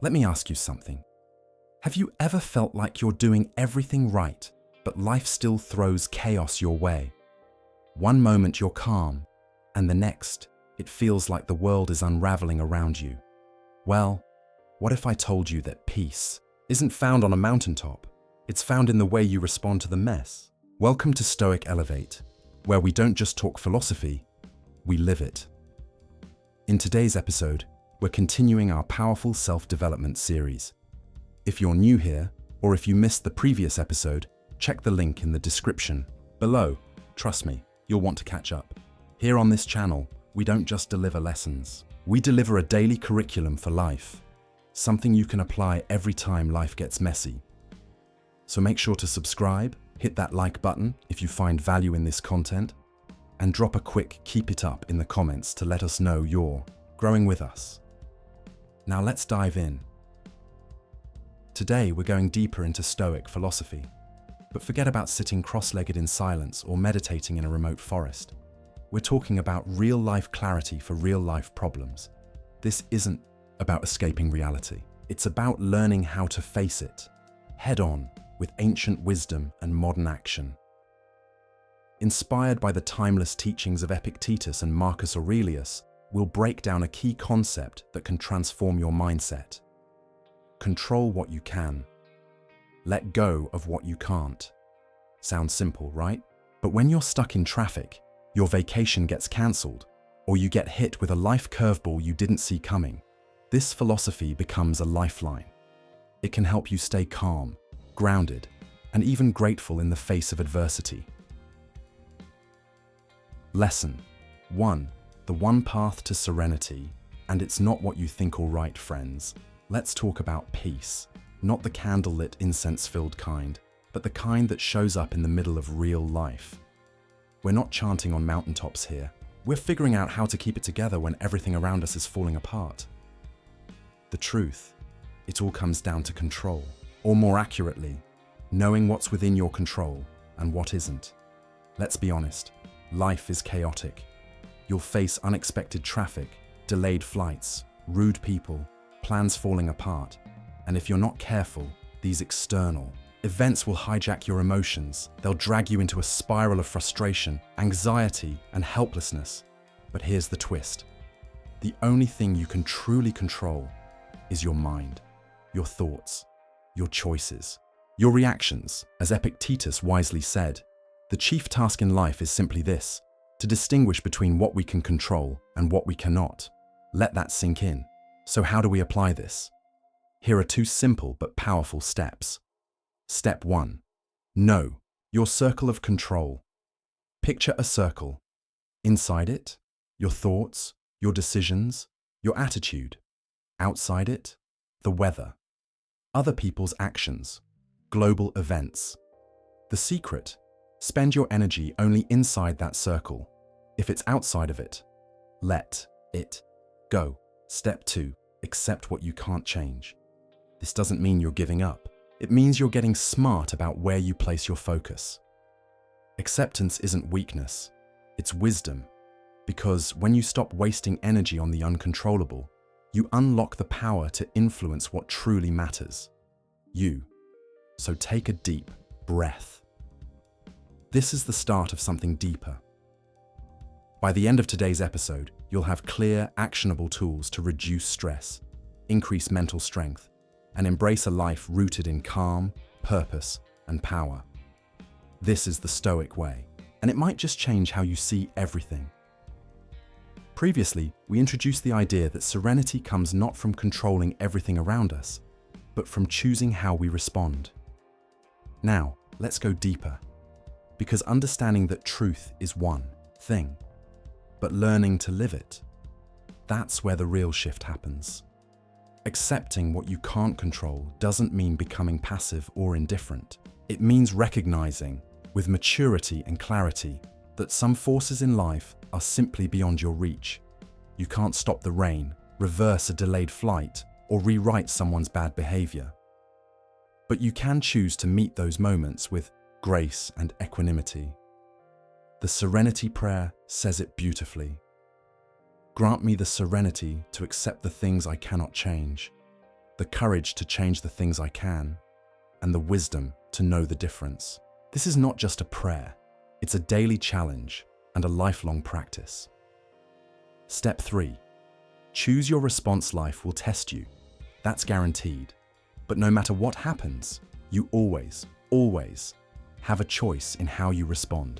Let me ask you something. Have you ever felt like you're doing everything right, but life still throws chaos your way? One moment you're calm, and the next, it feels like the world is unraveling around you. Well, what if I told you that peace isn't found on a mountaintop? It's found in the way you respond to the mess. Welcome to Stoic Elevate, where we don't just talk philosophy, we live it. In today's episode, we're continuing our powerful self-development series. If you're new here, or if you missed the previous episode, check the link in the description below. Trust me, you'll want to catch up. Here on this channel, we don't just deliver lessons. We deliver a daily curriculum for life, something you can apply every time life gets messy. So make sure to subscribe, hit that like button if you find value in this content, and drop a quick keep it up in the comments to let us know you're growing with us. Now let's dive in. Today we're going deeper into Stoic philosophy, but forget about sitting cross-legged in silence or meditating in a remote forest. We're talking about real-life clarity for real-life problems. This isn't about escaping reality. It's about learning how to face it, head-on, with ancient wisdom and modern action. Inspired by the timeless teachings of Epictetus and Marcus Aurelius, we'll break down a key concept that can transform your mindset. Control what you can. Let go of what you can't. Sounds simple, right? But when you're stuck in traffic, your vacation gets cancelled, or you get hit with a life curveball you didn't see coming, this philosophy becomes a lifeline. It can help you stay calm, grounded, and even grateful in the face of adversity. Lesson 1. The one path to serenity, and it's not what you think, all right, friends. Let's talk about peace, not the candlelit, incense-filled kind, but the kind that shows up in the middle of real life. We're not chanting on mountaintops here. We're figuring out how to keep it together when everything around us is falling apart. The truth, it all comes down to control, or more accurately, knowing what's within your control and what isn't. Let's be honest, life is chaotic. You'll face unexpected traffic, delayed flights, rude people, plans falling apart, and if you're not careful, these external events will hijack your emotions. They'll drag you into a spiral of frustration, anxiety, and helplessness. But here's the twist. The only thing you can truly control is your mind, your thoughts, your choices, your reactions. As Epictetus wisely said, the chief task in life is simply this: to distinguish between what we can control and what we cannot. Let that sink in. So how do we apply this? Here are two simple but powerful steps. Step 1. Know your circle of control. Picture a circle. Inside it, your thoughts, your decisions, your attitude. Outside it, the weather, other people's actions, global events. The secret: spend your energy only inside that circle. If it's outside of it, let it go. Step 2. Accept what you can't change. This doesn't mean you're giving up. It means you're getting smart about where you place your focus. Acceptance isn't weakness, it's wisdom. Because when you stop wasting energy on the uncontrollable, you unlock the power to influence what truly matters: you. So take a deep breath. This is the start of something deeper. By the end of today's episode, you'll have clear, actionable tools to reduce stress, increase mental strength, and embrace a life rooted in calm, purpose, and power. This is the Stoic way, and it might just change how you see everything. Previously, we introduced the idea that serenity comes not from controlling everything around us, but from choosing how we respond. Now, let's go deeper, because understanding that truth is one thing, but learning to live it, that's where the real shift happens. Accepting what you can't control doesn't mean becoming passive or indifferent. It means recognizing, with maturity and clarity, that some forces in life are simply beyond your reach. You can't stop the rain, reverse a delayed flight, or rewrite someone's bad behavior. But you can choose to meet those moments with grace and equanimity. The Serenity Prayer says it beautifully. Grant me the serenity to accept the things I cannot change, the courage to change the things I can, and the wisdom to know the difference. This is not just a prayer, it's a daily challenge and a lifelong practice. Step 3. Choose your response. Life will test you. That's guaranteed. But no matter what happens, you always have a choice in how you respond.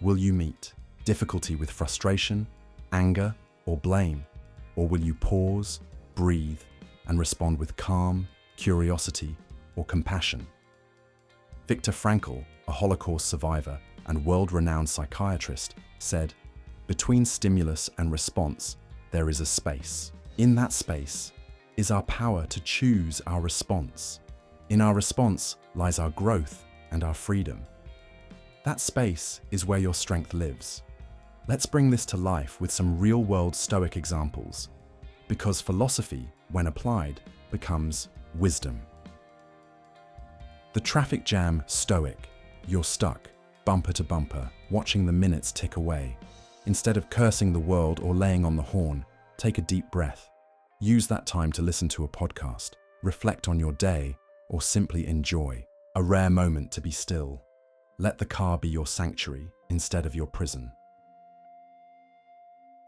Will you meet difficulty with frustration, anger, or blame? Or will you pause, breathe, and respond with calm, curiosity, or compassion? Viktor Frankl, a Holocaust survivor and world-renowned psychiatrist, said, "Between stimulus and response, there is a space. In that space is our power to choose our response. In our response lies our growth and our freedom. That space is where your strength lives." Let's bring this to life with some real-world Stoic examples, because philosophy, when applied, becomes wisdom. The traffic jam. Stoic. You're stuck, bumper to bumper, watching the minutes tick away. Instead of cursing the world or laying on the horn, take a deep breath. Use that time to listen to a podcast, reflect on your day, or simply enjoy a rare moment to be still. Let the car be your sanctuary instead of your prison.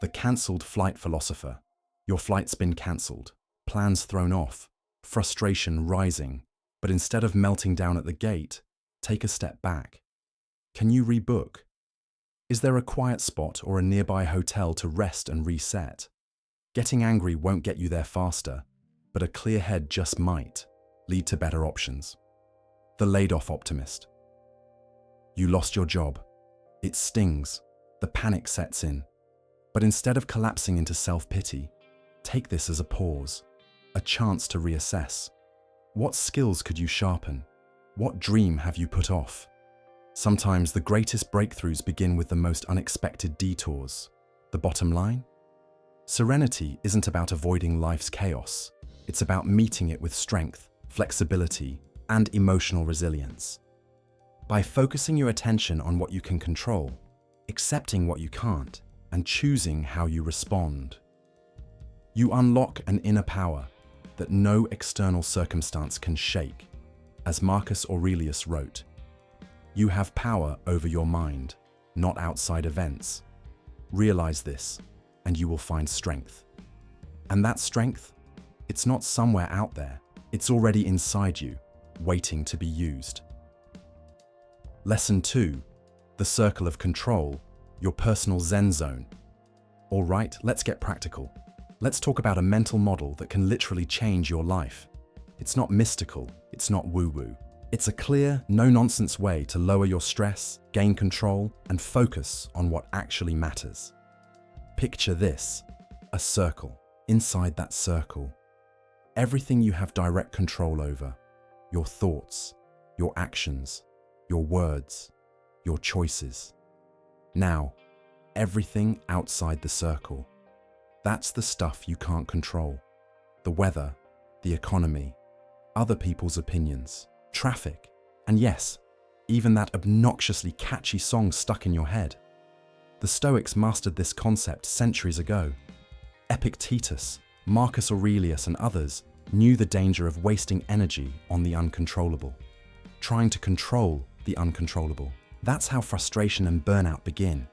The cancelled flight philosopher. Your flight's been cancelled, plans thrown off, frustration rising, but instead of melting down at the gate, take a step back. Can you rebook? Is there a quiet spot or a nearby hotel to rest and reset? Getting angry won't get you there faster, but a clear head just might lead to better options. The laid-off optimist. You lost your job. It stings. The panic sets in. But instead of collapsing into self-pity, take this as a pause, a chance to reassess. What skills could you sharpen? What dream have you put off? Sometimes the greatest breakthroughs begin with the most unexpected detours. The bottom line? Serenity isn't about avoiding life's chaos. It's about meeting it with strength, flexibility, and emotional resilience. By focusing your attention on what you can control, accepting what you can't, and choosing how you respond, you unlock an inner power that no external circumstance can shake. As Marcus Aurelius wrote, "You have power over your mind, not outside events. Realize this, and you will find strength." And that strength, it's not somewhere out there. It's already inside you, waiting to be used. Lesson 2. The circle of control, your personal Zen zone. All right, let's get practical. Let's talk about a mental model that can literally change your life. It's not mystical, it's not woo-woo. It's a clear, no-nonsense way to lower your stress, gain control, and focus on what actually matters. Picture this, a circle. Inside that circle, everything you have direct control over, your thoughts, your actions, your words, your choices. Now, everything outside the circle, that's the stuff you can't control. The weather, the economy, other people's opinions, traffic, and yes, even that obnoxiously catchy song stuck in your head. The Stoics mastered this concept centuries ago. Epictetus, Marcus Aurelius, and others knew the danger of wasting energy on the uncontrollable, trying to control the uncontrollable. That's how frustration and burnout begin.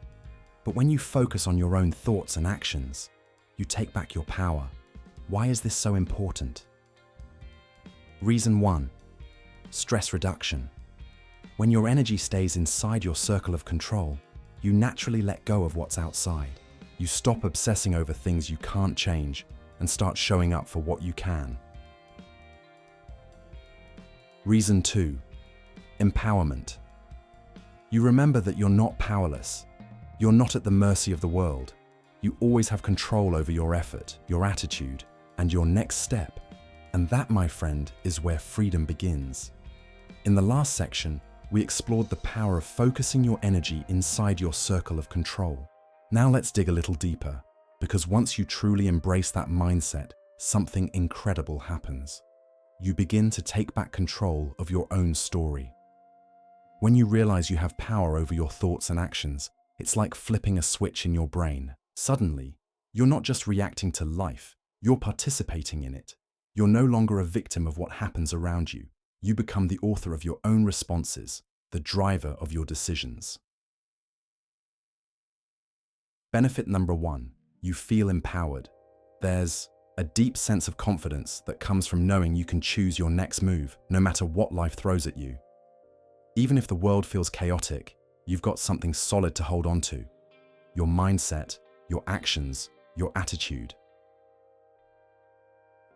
But when you focus on your own thoughts and actions, you take back your power. Why is this so important? Reason 1. Stress reduction. When your energy stays inside your circle of control, you naturally let go of what's outside. You stop obsessing over things you can't change and start showing up for what you can. Reason 2. Empowerment. You remember that you're not powerless. You're not at the mercy of the world. You always have control over your effort, your attitude, and your next step. And that, my friend, is where freedom begins. In the last section, we explored the power of focusing your energy inside your circle of control. Now let's dig a little deeper, because once you truly embrace that mindset, something incredible happens. You begin to take back control of your own story. When you realize you have power over your thoughts and actions, it's like flipping a switch in your brain. Suddenly, you're not just reacting to life, you're participating in it. You're no longer a victim of what happens around you. You become the author of your own responses, the driver of your decisions. Benefit number 1, you feel empowered. There's a deep sense of confidence that comes from knowing you can choose your next move, no matter what life throws at you. Even if the world feels chaotic, you've got something solid to hold on to. Your mindset, your actions, your attitude.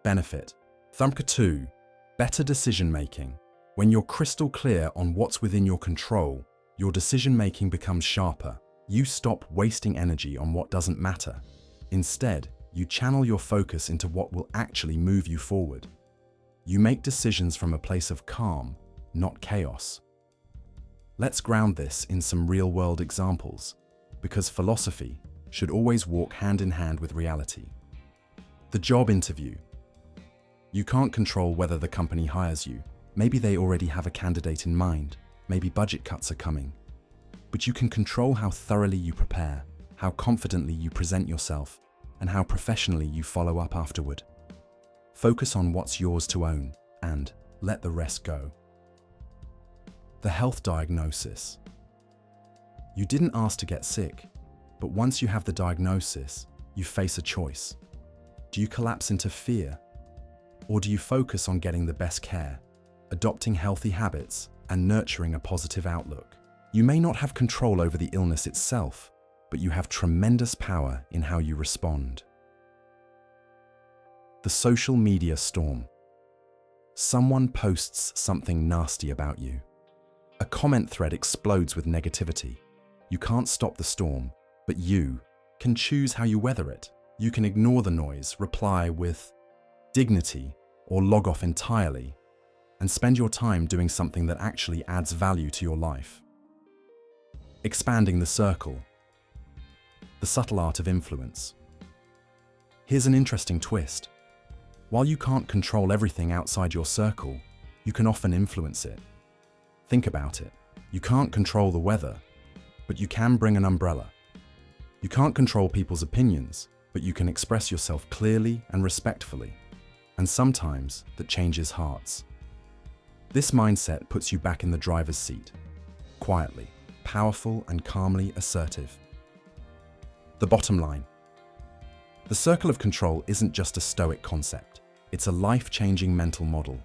Benefit. Number 2, better decision making. When you're crystal clear on what's within your control, your decision making becomes sharper. You stop wasting energy on what doesn't matter. Instead, you channel your focus into what will actually move you forward. You make decisions from a place of calm, not chaos. Let's ground this in some real-world examples, because philosophy should always walk hand in hand with reality. The job interview. You can't control whether the company hires you. Maybe they already have a candidate in mind. Maybe budget cuts are coming. But you can control how thoroughly you prepare, how confidently you present yourself, and how professionally you follow up afterward. Focus on what's yours to own and let the rest go. The health diagnosis. You didn't ask to get sick, but once you have the diagnosis, you face a choice. Do you collapse into fear? Or do you focus on getting the best care, adopting healthy habits, and nurturing a positive outlook? You may not have control over the illness itself, but you have tremendous power in how you respond. The social media storm. Someone posts something nasty about you. A comment thread explodes with negativity. You can't stop the storm, but you can choose how you weather it. You can ignore the noise, reply with dignity, or log off entirely, and spend your time doing something that actually adds value to your life. Expanding the circle. The subtle art of influence. Here's an interesting twist. While you can't control everything outside your circle, you can often influence it. Think about it. You can't control the weather, but you can bring an umbrella. You can't control people's opinions, but you can express yourself clearly and respectfully. And sometimes that changes hearts. This mindset puts you back in the driver's seat, quietly, powerful and calmly assertive. The bottom line. The circle of control isn't just a Stoic concept. It's a life-changing mental model.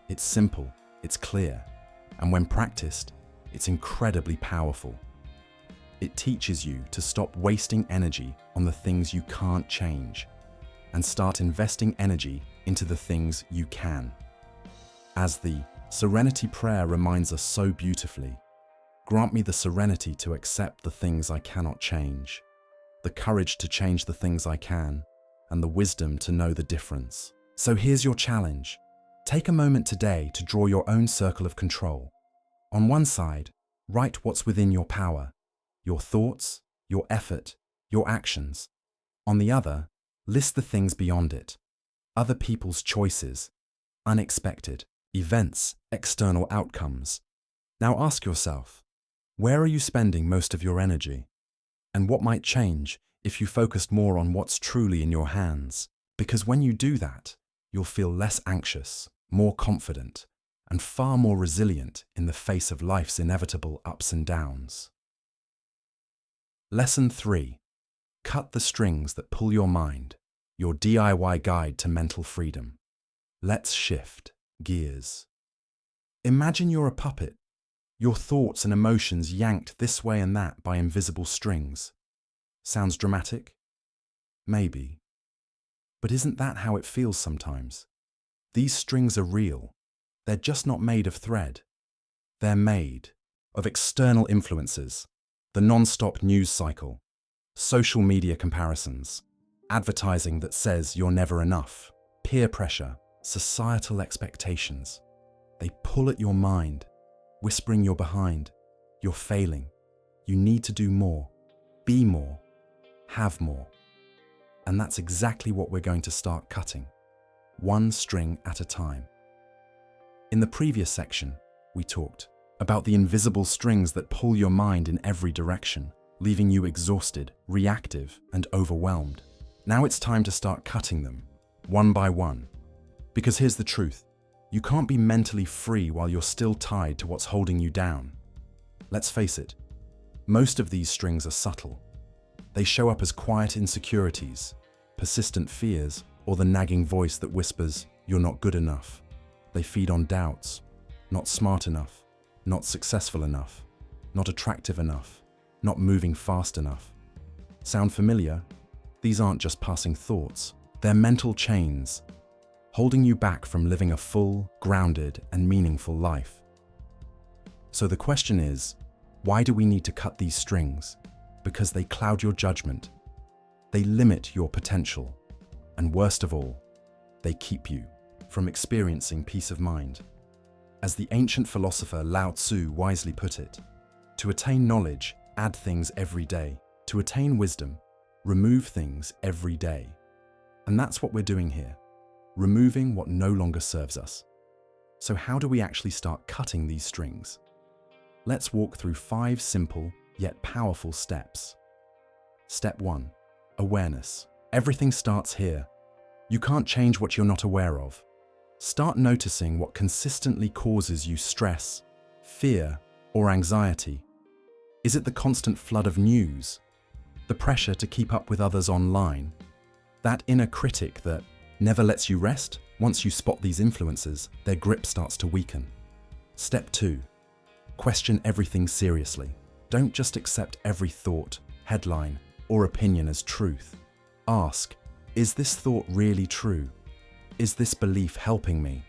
It's simple, it's clear, and when practiced, it's incredibly powerful. It teaches you to stop wasting energy on the things you can't change and start investing energy into the things you can. As the Serenity Prayer reminds us so beautifully, grant me the serenity to accept the things I cannot change, the courage to change the things I can, and the wisdom to know the difference. So here's your challenge. Take a moment today to draw your own circle of control. On one side, write what's within your power, your thoughts, your effort, your actions. On the other, list the things beyond it, other people's choices, unexpected events, external outcomes. Now ask yourself, where are you spending most of your energy? And what might change if you focused more on what's truly in your hands? Because when you do that, you'll feel less anxious, more confident, and far more resilient in the face of life's inevitable ups and downs. Lesson 3. Cut the strings that pull your mind, your DIY guide to mental freedom. Let's shift gears. Imagine you're a puppet, your thoughts and emotions yanked this way and that by invisible strings. Sounds dramatic? Maybe. But isn't that how it feels sometimes? These strings are real. They're just not made of thread. They're made of external influences, the non-stop news cycle, social media comparisons, advertising that says you're never enough, peer pressure, societal expectations. They pull at your mind, whispering you're behind, you're failing, you need to do more, be more, have more. And that's exactly what we're going to start cutting, one string at a time. In the previous section, we talked about the invisible strings that pull your mind in every direction, leaving you exhausted, reactive, and overwhelmed. Now it's time to start cutting them, one by one. Because here's the truth. You can't be mentally free while you're still tied to what's holding you down. Let's face it, most of these strings are subtle. They show up as quiet insecurities, persistent fears, or the nagging voice that whispers, "You're not good enough." They feed on doubts, not smart enough, not successful enough, not attractive enough, not moving fast enough. Sound familiar? These aren't just passing thoughts. They're mental chains, holding you back from living a full, grounded, and meaningful life. So the question is, why do we need to cut these strings? Because they cloud your judgment. They limit your potential. And worst of all, they keep you from experiencing peace of mind. As the ancient philosopher Lao Tzu wisely put it, to attain knowledge, add things every day. To attain wisdom, remove things every day. And that's what we're doing here, removing what no longer serves us. So how do we actually start cutting these strings? Let's walk through 5 simple yet powerful steps. Step 1. Awareness. Everything starts here. You can't change what you're not aware of. Start noticing what consistently causes you stress, fear, or anxiety. Is it the constant flood of news? The pressure to keep up with others online? That inner critic that never lets you rest? Once you spot these influences, their grip starts to weaken. Step 2. Question everything seriously. Don't just accept every thought, headline, or opinion as truth. Ask, is this thought really true? Is this belief helping me?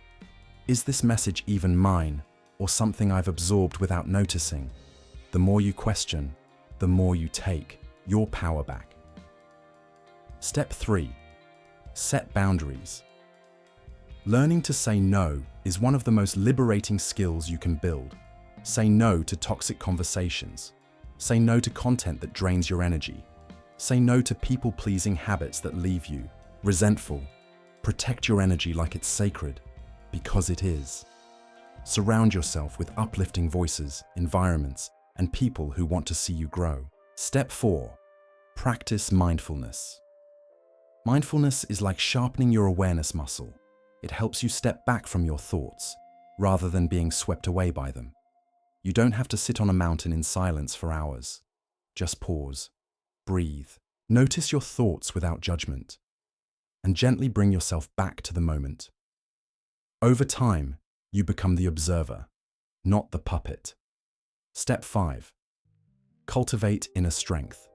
Is this message even mine, or something I've absorbed without noticing? The more you question, the more you take your power back. Step 3. Set boundaries. Learning to say no is one of the most liberating skills you can build. Say no to toxic conversations. Say no to content that drains your energy. Say no to people-pleasing habits that leave you resentful. Protect your energy like it's sacred, because it is. Surround yourself with uplifting voices, environments, and people who want to see you grow. Step 4. Practice mindfulness. Mindfulness is like sharpening your awareness muscle. It helps you step back from your thoughts, rather than being swept away by them. You don't have to sit on a mountain in silence for hours. Just pause, breathe, notice your thoughts without judgment, and gently bring yourself back to the moment. Over time, you become the observer, not the puppet. Step 5. Cultivate inner strength.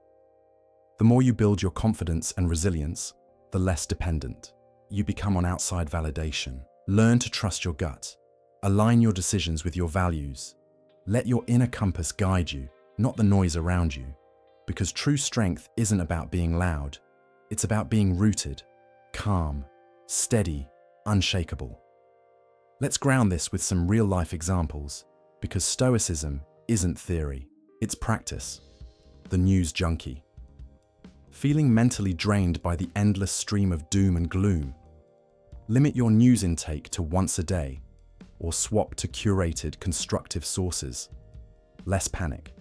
The more you build your confidence and resilience, the less dependent you become on outside validation. Learn to trust your gut. Align your decisions with your values. Let your inner compass guide you, not the noise around you. Because true strength isn't about being loud. It's about being rooted, calm, steady, unshakable. Let's ground this with some real-life examples, because Stoicism isn't theory, it's practice. The news junkie. Feeling mentally drained by the endless stream of doom and gloom? Limit your news intake to once a day, or swap to curated, constructive sources. Less panic,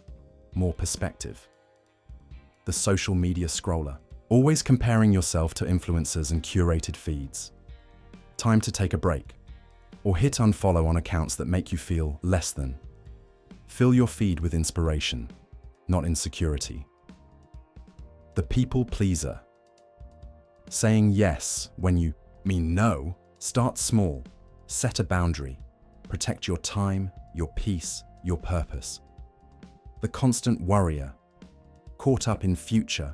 more perspective. The social media scroller. Always comparing yourself to influencers and curated feeds. Time to take a break, or hit unfollow on accounts that make you feel less than. Fill your feed with inspiration, not insecurity. The people pleaser. Saying yes when you mean no. Start small, set a boundary, protect your time, your peace, your purpose. The constant worrier. Caught up in future,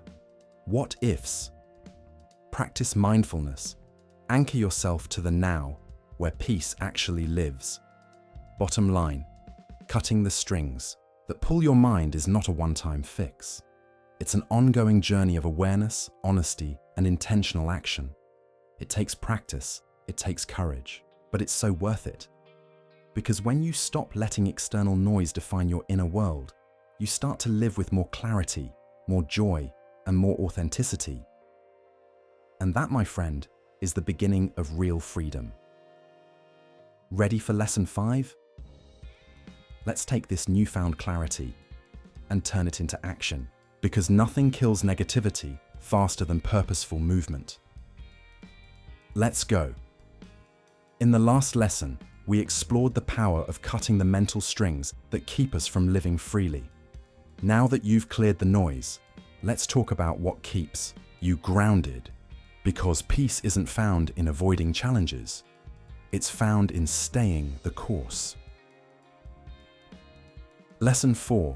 what ifs? Practice mindfulness. Anchor yourself to the now, where peace actually lives. Bottom line, cutting the strings that pull your mind is not a one-time fix. It's an ongoing journey of awareness, honesty, and intentional action. It takes practice, it takes courage, but it's so worth it. Because when you stop letting external noise define your inner world, you start to live with more clarity, more joy, and more authenticity. And that, my friend, is the beginning of real freedom. Ready for lesson 5? Let's take this newfound clarity and turn it into action, because nothing kills negativity faster than purposeful movement. Let's go. In the last lesson, we explored the power of cutting the mental strings that keep us from living freely. Now that you've cleared the noise, let's talk about what keeps you grounded. Because peace isn't found in avoiding challenges, it's found in staying the course. Lesson 4.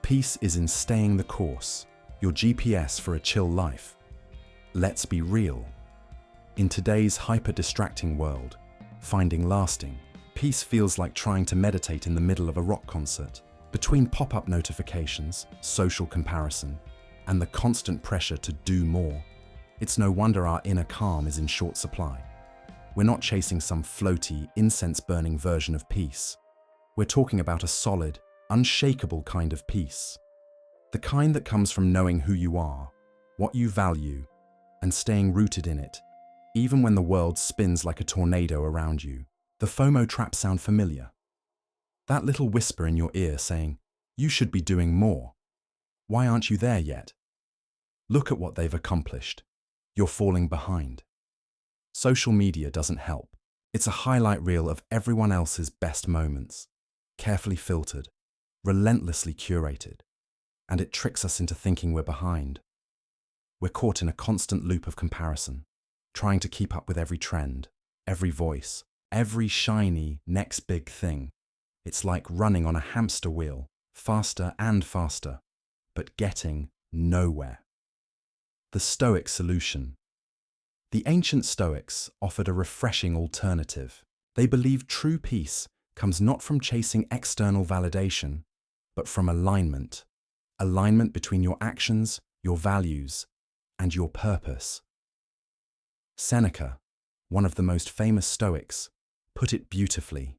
Peace is in staying the course, your GPS for a chill life. Let's be real. In today's hyper-distracting world, finding lasting peace feels like trying to meditate in the middle of a rock concert. Between pop-up notifications, social comparison, and the constant pressure to do more, it's no wonder our inner calm is in short supply. We're not chasing some floaty, incense-burning version of peace. We're talking about a solid, unshakable kind of peace. The kind that comes from knowing who you are, what you value, and staying rooted in it, even when the world spins like a tornado around you. The FOMO trap sound familiar? That little whisper in your ear saying, "You should be doing more. Why aren't you there yet? Look at what they've accomplished. You're falling behind." Social media doesn't help. It's a highlight reel of everyone else's best moments, carefully filtered, relentlessly curated, and it tricks us into thinking we're behind. We're caught in a constant loop of comparison, trying to keep up with every trend, every voice, every shiny next big thing. It's like running on a hamster wheel, faster and faster, but getting nowhere. The Stoic solution. The ancient Stoics offered a refreshing alternative. They believed true peace comes not from chasing external validation, but from alignment. Alignment between your actions, your values, and your purpose. Seneca, one of the most famous Stoics, put it beautifully.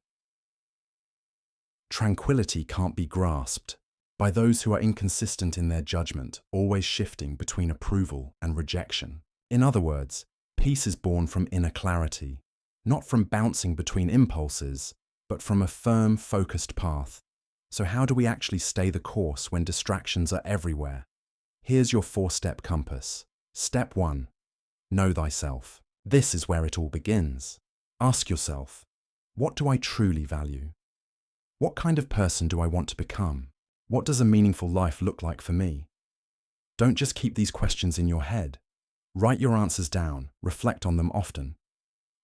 Tranquility can't be grasped by those who are inconsistent in their judgment, always shifting between approval and rejection. In other words, peace is born from inner clarity, not from bouncing between impulses, but from a firm, focused path. So how do we actually stay the course when distractions are everywhere? Here's your 4-step compass. Step 1. Know thyself. This is where it all begins. Ask yourself, what do I truly value? What kind of person do I want to become? What does a meaningful life look like for me? Don't just keep these questions in your head. Write your answers down, reflect on them often.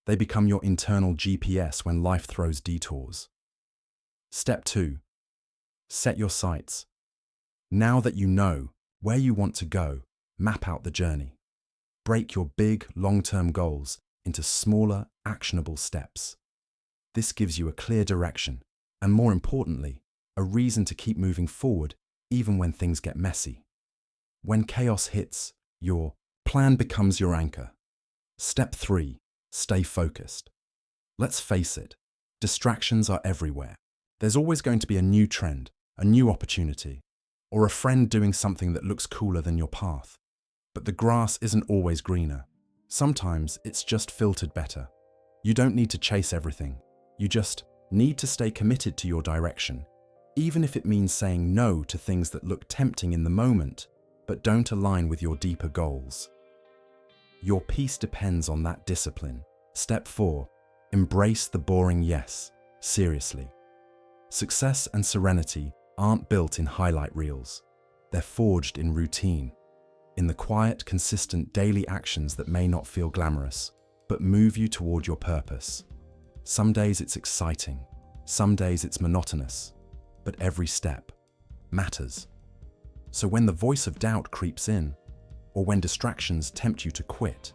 They become your internal GPS when life throws detours. Step 2. Set your sights. Now that you know where you want to go, map out the journey. Break your big, long-term goals into smaller, actionable steps. This gives you a clear direction, and more importantly, a reason to keep moving forward even when things get messy. When chaos hits, your plan becomes your anchor. Step 3. Stay focused. Let's face it, distractions are everywhere. There's always going to be a new trend, a new opportunity, or a friend doing something that looks cooler than your path. But the grass isn't always greener. Sometimes it's just filtered better. You don't need to chase everything. You just need to stay committed to your direction, even if it means saying no to things that look tempting in the moment, but don't align with your deeper goals. Your peace depends on that discipline. Step 4. Embrace the boring yes. Seriously. Success and serenity aren't built in highlight reels. They're forged in routine, in the quiet, consistent daily actions that may not feel glamorous, but move you toward your purpose. Some days it's exciting, some days it's monotonous, but every step matters. So when the voice of doubt creeps in, or when distractions tempt you to quit,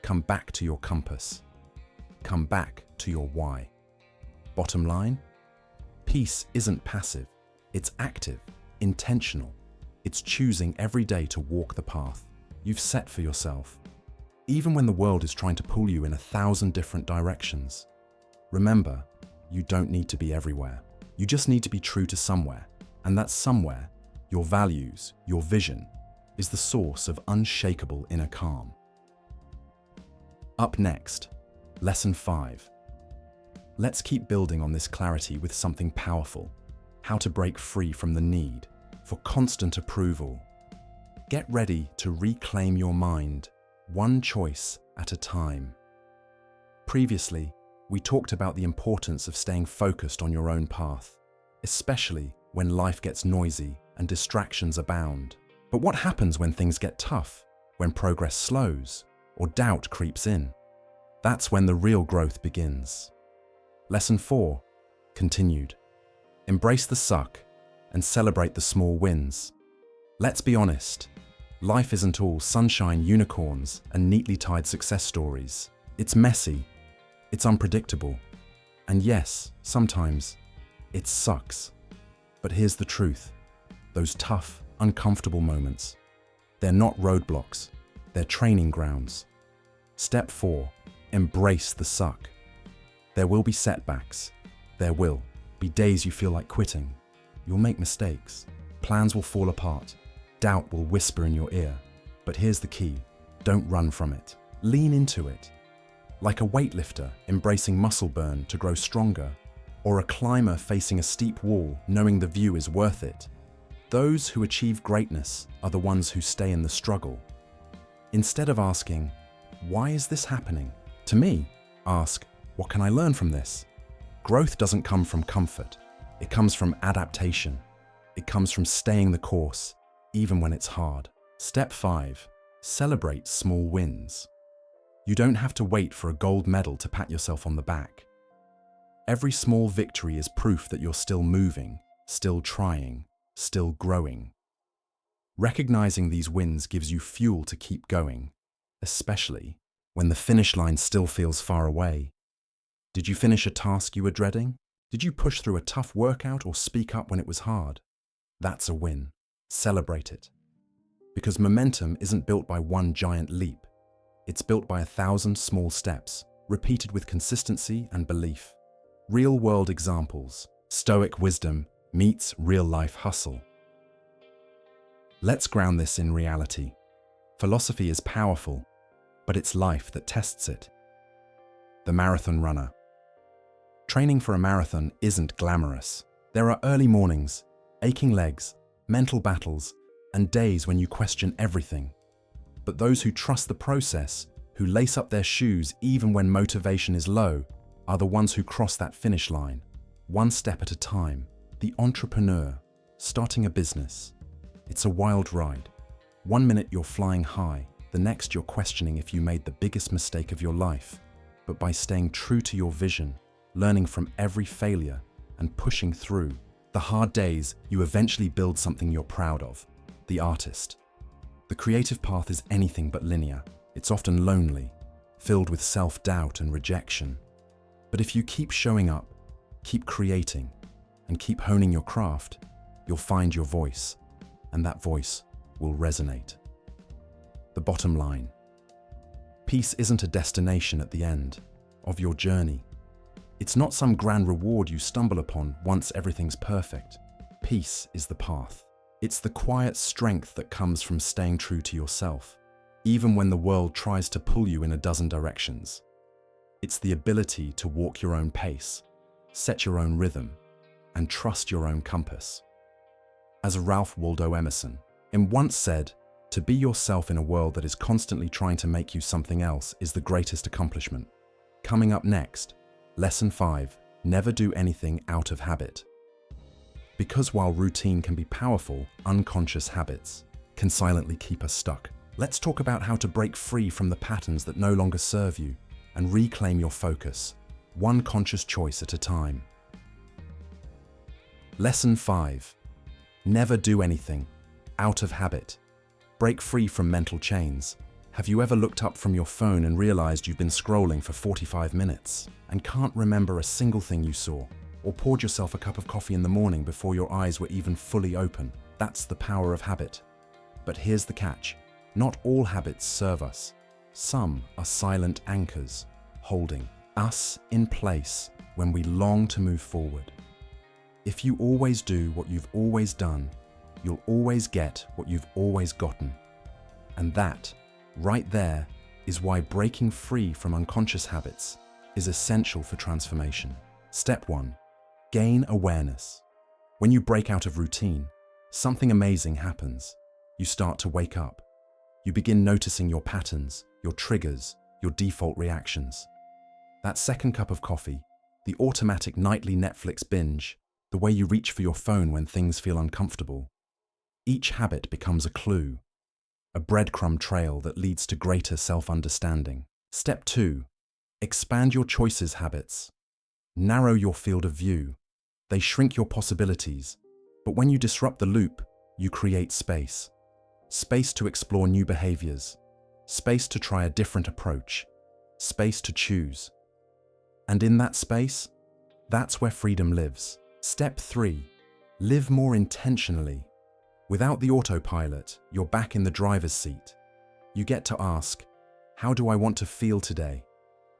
come back to your compass. Come back to your why. Bottom line, peace isn't passive, it's active, intentional. It's choosing every day to walk the path you've set for yourself, even when the world is trying to pull you in 1,000 different directions. Remember, you don't need to be everywhere. You just need to be true to somewhere, and that somewhere, your values, your vision, is the source of unshakable inner calm. Up next, Lesson 5. Let's keep building on this clarity with something powerful: how to break free from the need for constant approval. Get ready to reclaim your mind, one choice at a time. Previously, we talked about the importance of staying focused on your own path, especially when life gets noisy and distractions abound. But what happens when things get tough, when progress slows, or doubt creeps in? That's when the real growth begins. Lesson 4, continued. Embrace the suck and celebrate the small wins. Let's be honest, life isn't all sunshine, unicorns, and neatly tied success stories. It's messy, it's unpredictable, and yes, sometimes it sucks. But here's the truth. Those tough, uncomfortable moments, they're not roadblocks, they're training grounds. Step 4, embrace the suck. There will be setbacks. There will be days you feel like quitting. You'll make mistakes. Plans will fall apart. Doubt will whisper in your ear. But here's the key. Don't run from it. Lean into it. Like a weightlifter embracing muscle burn to grow stronger, or a climber facing a steep wall knowing the view is worth it. Those who achieve greatness are the ones who stay in the struggle. Instead of asking, why is this happening? To me, ask, what can I learn from this? Growth doesn't come from comfort. It comes from adaptation. It comes from staying the course, even when it's hard. Step 5, celebrate small wins. You don't have to wait for a gold medal to pat yourself on the back. Every small victory is proof that you're still moving, still trying, still growing. Recognizing these wins gives you fuel to keep going, especially when the finish line still feels far away. Did you finish a task you were dreading? Did you push through a tough workout or speak up when it was hard? That's a win. Celebrate it. Because momentum isn't built by one giant leap. It's built by 1,000 small steps, repeated with consistency and belief. Real-world examples. Stoic wisdom meets real-life hustle. Let's ground this in reality. Philosophy is powerful, but it's life that tests it. The marathon runner. Training for a marathon isn't glamorous. There are early mornings, aching legs, mental battles, and days when you question everything. But those who trust the process, who lace up their shoes even when motivation is low, are the ones who cross that finish line, one step at a time. The entrepreneur, starting a business. It's a wild ride. 1 minute you're flying high, the next you're questioning if you made the biggest mistake of your life. But by staying true to your vision, learning from every failure, and pushing through the hard days, you eventually build something you're proud of. The artist. The creative path is anything but linear. It's often lonely, filled with self-doubt and rejection. But if you keep showing up, keep creating, and keep honing your craft, you'll find your voice, and that voice will resonate. The bottom line. Peace isn't a destination at the end of your journey. It's not some grand reward you stumble upon once everything's perfect. Peace is the path. It's the quiet strength that comes from staying true to yourself, even when the world tries to pull you in a dozen directions. It's the ability to walk your own pace, set your own rhythm, and trust your own compass. As Ralph Waldo Emerson once said, to be yourself in a world that is constantly trying to make you something else is the greatest accomplishment. Coming up next, Lesson 5, never do anything out of habit. Because while routine can be powerful, unconscious habits can silently keep us stuck. Let's talk about how to break free from the patterns that no longer serve you and reclaim your focus, one conscious choice at a time. Lesson 5, never do anything out of habit. Break free from mental chains. Have you ever looked up from your phone and realized you've been scrolling for 45 minutes and can't remember a single thing you saw? Or poured yourself a cup of coffee in the morning before your eyes were even fully open? That's the power of habit. But here's the catch. Not all habits serve us. Some are silent anchors, holding us in place when we long to move forward. If you always do what you've always done, you'll always get what you've always gotten. And that, right there, is why breaking free from unconscious habits is essential for transformation. Step 1. Gain awareness. When you break out of routine, something amazing happens. You start to wake up. You begin noticing your patterns, your triggers, your default reactions. That second cup of coffee, the automatic nightly Netflix binge, the way you reach for your phone when things feel uncomfortable. Each habit becomes a clue, a breadcrumb trail that leads to greater self-understanding. Step 2. Expand your choices habits. Narrow your field of view. They shrink your possibilities, but when you disrupt the loop, you create space. Space to explore new behaviors. Space to try a different approach. Space to choose. And in that space, that's where freedom lives. Step 3. Live more intentionally. Without the autopilot, you're back in the driver's seat. You get to ask, how do I want to feel today?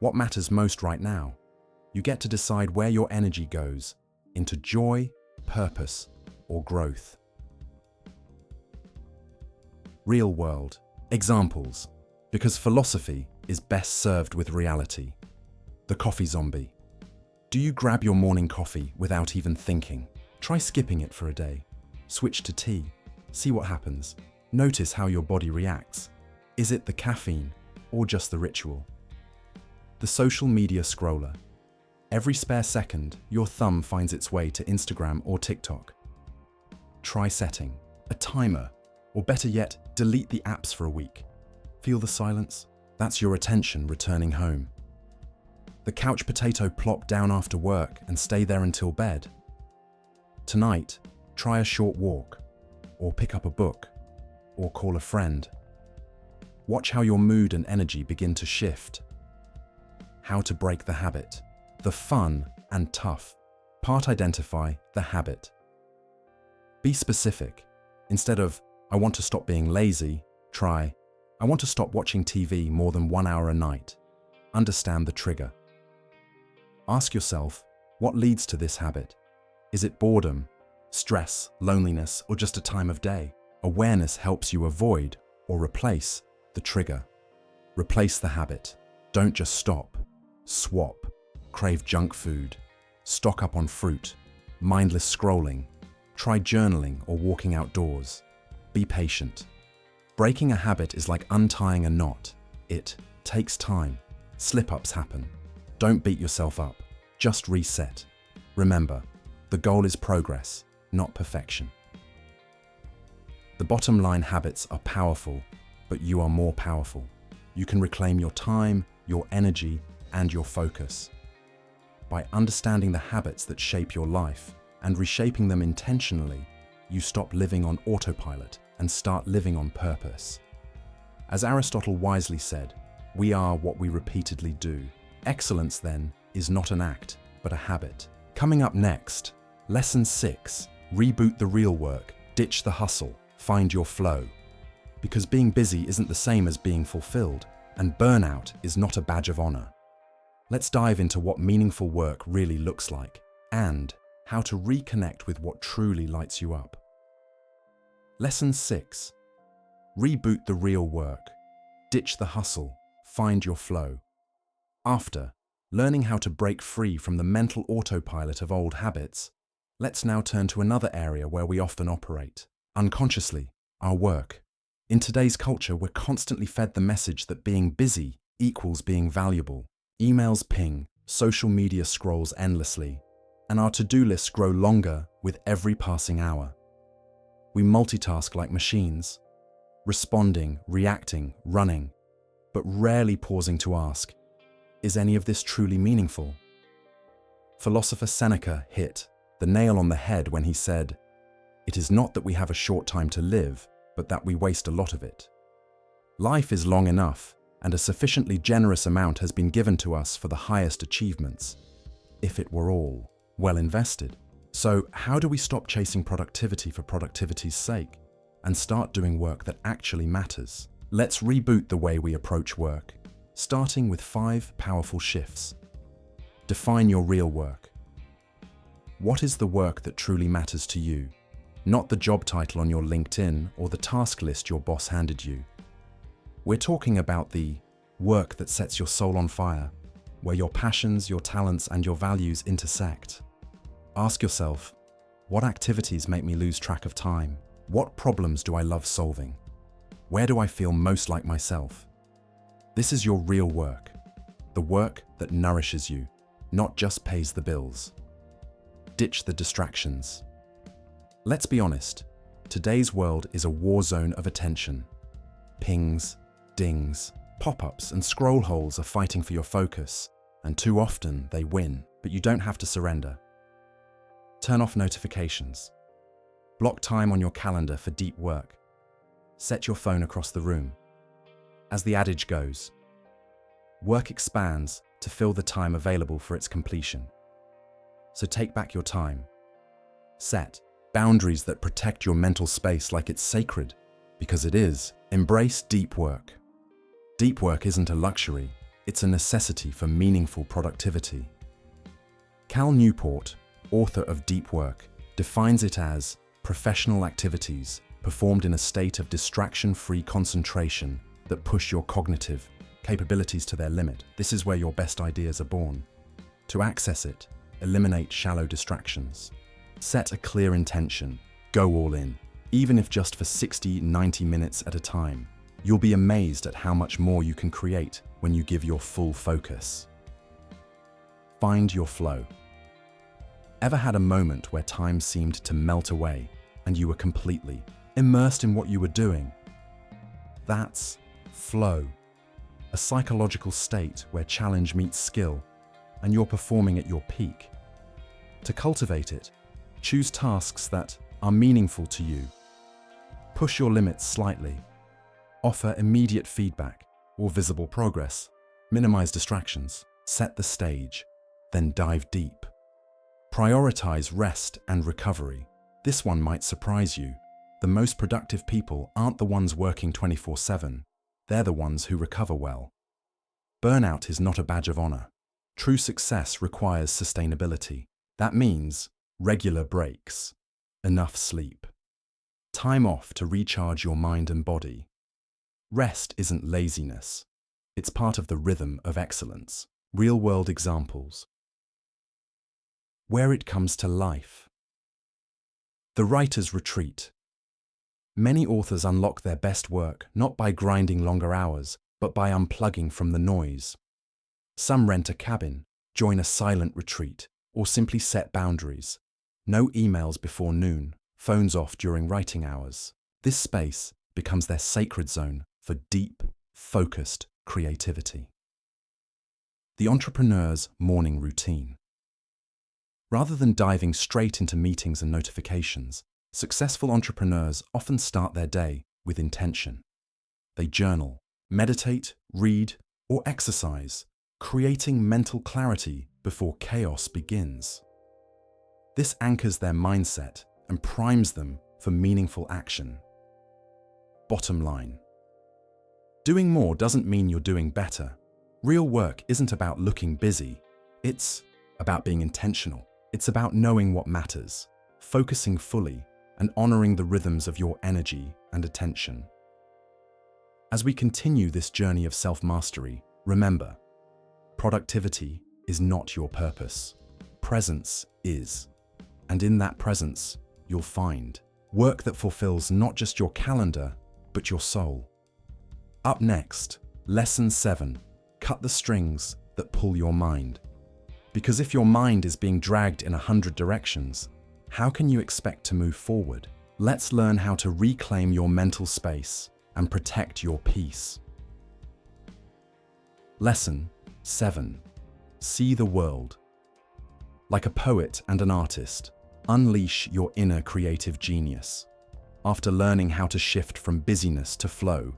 What matters most right now? You get to decide where your energy goes, into joy, purpose, or growth. Real world examples, because philosophy is best served with reality. The coffee zombie. Do you grab your morning coffee without even thinking? Try skipping it for a day. Switch to tea. See what happens. Notice how your body reacts. Is it the caffeine or just the ritual? The social media scroller. Every spare second, your thumb finds its way to Instagram or TikTok. Try setting a timer, or better yet, delete the apps for a week. Feel the silence? That's your attention returning home. The couch potato plop down after work and stay there until bed. Tonight, try a short walk, or pick up a book, or call a friend. Watch how your mood and energy begin to shift. How to break the habit. The fun and tough part. Identify the habit. Be specific. Instead of, I want to stop being lazy, try, I want to stop watching TV more than 1 hour a night. Understand the trigger. Ask yourself, what leads to this habit? Is it boredom, stress, loneliness, or just a time of day? Awareness helps you avoid or replace the trigger. Replace the habit. Don't just stop. Swap. Crave junk food. Stock up on fruit. Mindless scrolling. Try journaling or walking outdoors. Be patient. Breaking a habit is like untying a knot. It takes time. Slip-ups happen. Don't beat yourself up. Just reset. Remember, the goal is progress, not perfection. The bottom line: habits are powerful, but you are more powerful. You can reclaim your time, your energy, and your focus. By understanding the habits that shape your life and reshaping them intentionally, you stop living on autopilot and start living on purpose. As Aristotle wisely said, we are what we repeatedly do. Excellence, then, is not an act, but a habit. Coming up next, Lesson 6, reboot the real work, ditch the hustle, find your flow. Because being busy isn't the same as being fulfilled, and burnout is not a badge of honor. Let's dive into what meaningful work really looks like, and how to reconnect with what truly lights you up. Lesson 6, reboot the real work, ditch the hustle, find your flow. After learning how to break free from the mental autopilot of old habits, let's now turn to another area where we often operate, unconsciously, our work. In today's culture, we're constantly fed the message that being busy equals being valuable. Emails ping, social media scrolls endlessly, and our to-do lists grow longer with every passing hour. We multitask like machines, responding, reacting, running, but rarely pausing to ask, is any of this truly meaningful? Philosopher Seneca hit the nail on the head when he said, "It is not that we have a short time to live, but that we waste a lot of it." Life is long enough, and a sufficiently generous amount has been given to us for the highest achievements, if it were all well invested. So, how do we stop chasing productivity for productivity's sake and start doing work that actually matters? Let's reboot the way we approach work, starting with 5 powerful shifts. Define your real work. What is the work that truly matters to you? Not the job title on your LinkedIn or the task list your boss handed you. We're talking about the work that sets your soul on fire, where your passions, your talents, and your values intersect. Ask yourself, what activities make me lose track of time? What problems do I love solving? Where do I feel most like myself? This is your real work. the work that nourishes you, not just pays the bills. Ditch the distractions. Let's be honest, today's world is a war zone of attention. Pings, dings, pop-ups and scroll holes are fighting for your focus, and too often they win, but you don't have to surrender. Turn off notifications. Block time on your calendar for deep work. Set your phone across the room. As the adage goes, work expands to fill the time available for its completion. So take back your time. Set boundaries that protect your mental space like it's sacred, because it is. Embrace deep work. Deep work isn't a luxury, it's a necessity for meaningful productivity. Cal Newport, author of Deep Work, defines it as professional activities performed in a state of distraction-free concentration that push your cognitive capabilities to their limit. This is where your best ideas are born. To access it, eliminate shallow distractions. Set a clear intention. Go all in. Even if just for 60-90 minutes at a time, you'll be amazed at how much more you can create when you give your full focus. Find your flow. Ever had a moment where time seemed to melt away and you were completely immersed in what you were doing? That's flow, a psychological state where challenge meets skill and you're performing at your peak. To cultivate it, choose tasks that are meaningful to you. Push your limits slightly. Offer immediate feedback or visible progress. Minimize distractions. Set the stage, then dive deep. Prioritize rest and recovery. This one might surprise you. The most productive people aren't the ones working 24/7. They're the ones who recover well. Burnout is not a badge of honor. True success requires sustainability. That means regular breaks, enough sleep, time off to recharge your mind and body. Rest isn't laziness. It's part of the rhythm of excellence. Real-world examples. Where it comes to life. The writer's retreat. Many authors unlock their best work not by grinding longer hours, but by unplugging from the noise. Some rent a cabin, join a silent retreat, or simply set boundaries. No emails before noon, phones off during writing hours. This space becomes their sacred zone for deep, focused creativity. The entrepreneur's morning routine. Rather than diving straight into meetings and notifications, successful entrepreneurs often start their day with intention. They journal, meditate, read, or exercise, creating mental clarity before chaos begins. This anchors their mindset and primes them for meaningful action. Bottom line. Doing more doesn't mean you're doing better. Real work isn't about looking busy. It's about being intentional. It's about knowing what matters, focusing fully, and honoring the rhythms of your energy and attention. As we continue this journey of self-mastery, remember, productivity is not your purpose. Presence is. And in that presence, you'll find work that fulfills not just your calendar, but your soul. Up next, Lesson 7. Cut the strings that pull your mind. Because if your mind is being dragged in 100 directions, how can you expect to move forward? Let's learn how to reclaim your mental space and protect your peace. Lesson 7. See the world. Like a poet and an artist, unleash your inner creative genius. After learning how to shift from busyness to flow,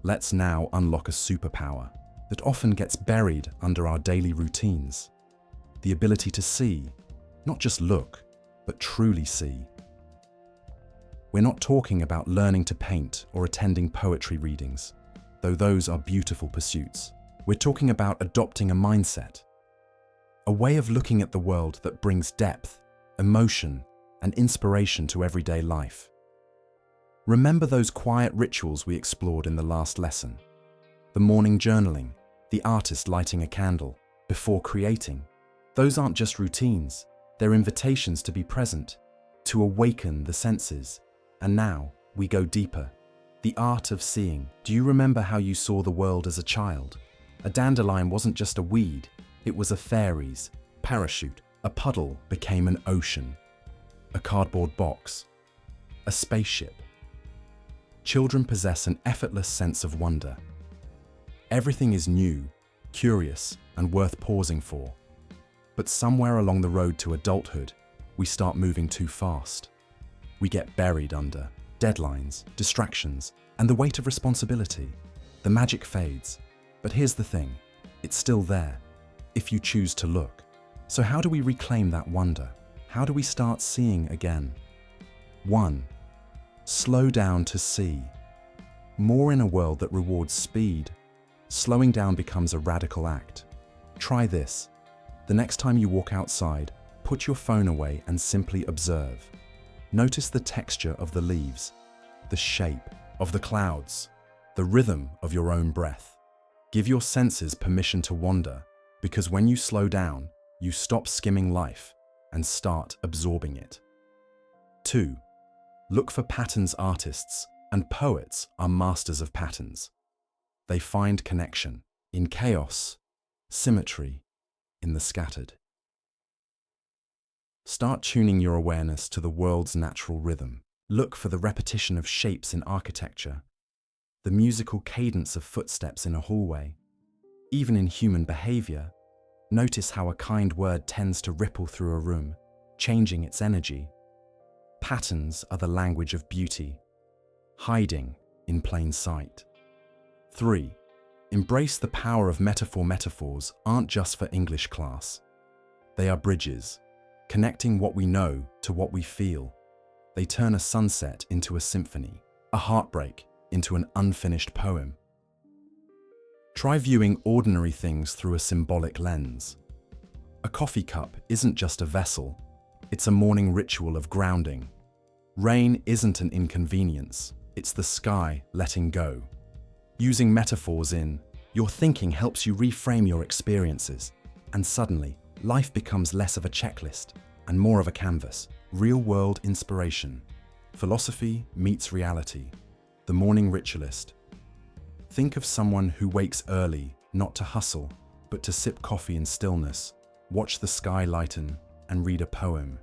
let's now unlock a superpower that often gets buried under our daily routines. The ability to see, not just look, but truly see. We're not talking about learning to paint or attending poetry readings, though those are beautiful pursuits. We're talking about adopting a mindset, a way of looking at the world that brings depth, emotion, and inspiration to everyday life. Remember those quiet rituals we explored in the last lesson? The morning journaling, the artist lighting a candle before creating. Those aren't just routines, they're invitations to be present, to awaken the senses. And now, we go deeper. The art of seeing. Do you remember how you saw the world as a child? A dandelion wasn't just a weed, it was a fairy's parachute. A puddle became an ocean. A cardboard box, a spaceship. Children possess an effortless sense of wonder. Everything is new, curious, and worth pausing for. But somewhere along the road to adulthood, we start moving too fast. We get buried under deadlines, distractions, and the weight of responsibility. The magic fades. But here's the thing, it's still there, if you choose to look. So how do we reclaim that wonder? How do we start seeing again? 1. Slow down to see. More in a world that rewards speed, slowing down becomes a radical act. Try this. The next time you walk outside, put your phone away and simply observe. Notice the texture of the leaves, the shape of the clouds, the rhythm of your own breath. Give your senses permission to wander, because when you slow down, you stop skimming life and start absorbing it. 2. Look for patterns. Artists and poets are masters of patterns. They find connection in chaos, symmetry in the scattered. Start tuning your awareness to the world's natural rhythm. Look for the repetition of shapes in architecture, the musical cadence of footsteps in a hallway. Even in human behavior, notice how a kind word tends to ripple through a room, changing its energy. Patterns are the language of beauty, hiding in plain sight. 3. Embrace the power of metaphor. Metaphors aren't just for English class. They are bridges, connecting what we know to what we feel. They turn a sunset into a symphony, a heartbreak into an unfinished poem. Try viewing ordinary things through a symbolic lens. A coffee cup isn't just a vessel, it's a morning ritual of grounding. Rain isn't an inconvenience, it's the sky letting go. Using metaphors in your thinking helps you reframe your experiences, and suddenly, life becomes less of a checklist and more of a canvas. Real-world inspiration. Philosophy meets reality. The morning ritualist. Think of someone who wakes early, not to hustle, but to sip coffee in stillness, watch the sky lighten, and read a poem.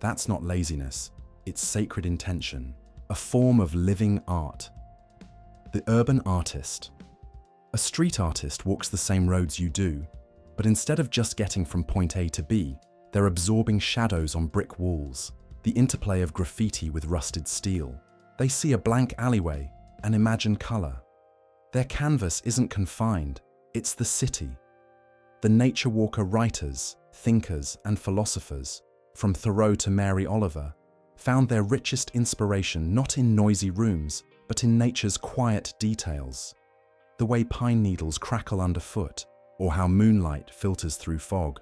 That's not laziness, it's sacred intention, a form of living art. The urban artist. A street artist walks the same roads you do, but instead of just getting from point A to B, they're absorbing shadows on brick walls, the interplay of graffiti with rusted steel. They see a blank alleyway and imagine color. Their canvas isn't confined, it's the city. The nature walker writers, thinkers, and philosophers, from Thoreau to Mary Oliver, found their richest inspiration not in noisy rooms, but in nature's quiet details. The way pine needles crackle underfoot, or how moonlight filters through fog.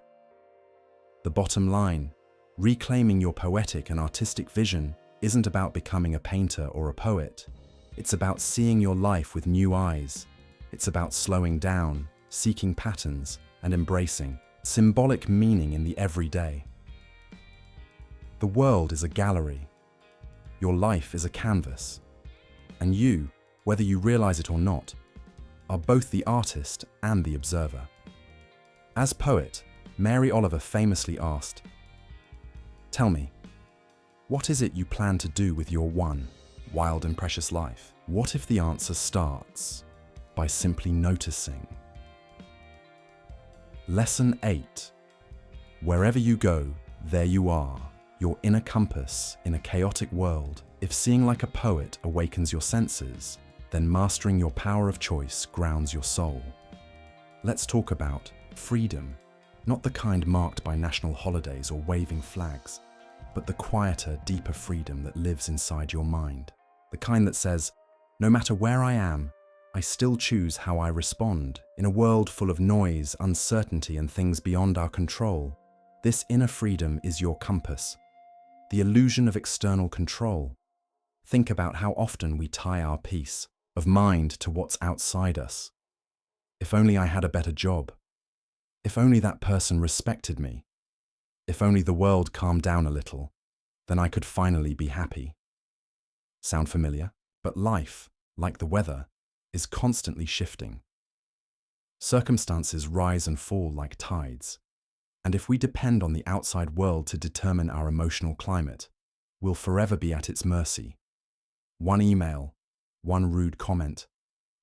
The bottom line, reclaiming your poetic and artistic vision isn't about becoming a painter or a poet. It's about seeing your life with new eyes. It's about slowing down, seeking patterns, and embracing symbolic meaning in the everyday. The world is a gallery. Your life is a canvas. And you, whether you realize it or not, are both the artist and the observer. As poet, Mary Oliver famously asked, "Tell me, what is it you plan to do with your one wild and precious life?" What if the answer starts by simply noticing? Lesson 8. Wherever you go, there you are, your inner compass in a chaotic world. If seeing like a poet awakens your senses, then mastering your power of choice grounds your soul. Let's talk about freedom, not the kind marked by national holidays or waving flags, but the quieter, deeper freedom that lives inside your mind. The kind that says, no matter where I am, I still choose how I respond. In a world full of noise, uncertainty, and things beyond our control, this inner freedom is your compass. The illusion of external control. Think about how often we tie our peace of mind to what's outside us. If only I had a better job. If only that person respected me. If only the world calmed down a little, then I could finally be happy. Sound familiar? But life, like the weather, is constantly shifting. Circumstances rise and fall like tides, and if we depend on the outside world to determine our emotional climate, we'll forever be at its mercy. One email, one rude comment,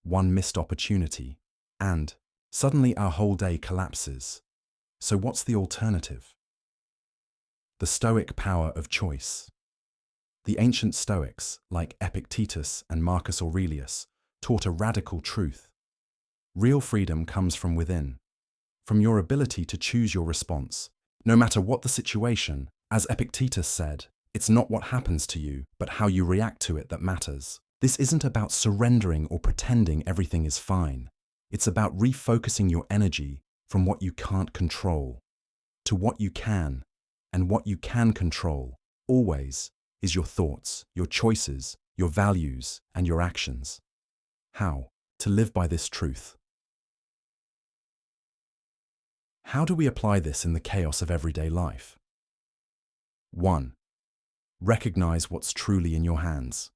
one missed opportunity, and suddenly our whole day collapses. So what's the alternative? The Stoic power of choice. The ancient Stoics, like Epictetus and Marcus Aurelius, taught a radical truth. Real freedom comes from within, from your ability to choose your response. No matter what the situation, as Epictetus said, it's not what happens to you, but how you react to it that matters. This isn't about surrendering or pretending everything is fine. It's about refocusing your energy from what you can't control to what you can, and what you can control, always, is your thoughts, your choices, your values, and your actions. How to live by this truth? How do we apply this in the chaos of everyday life? 1. Recognize what's truly in your hands.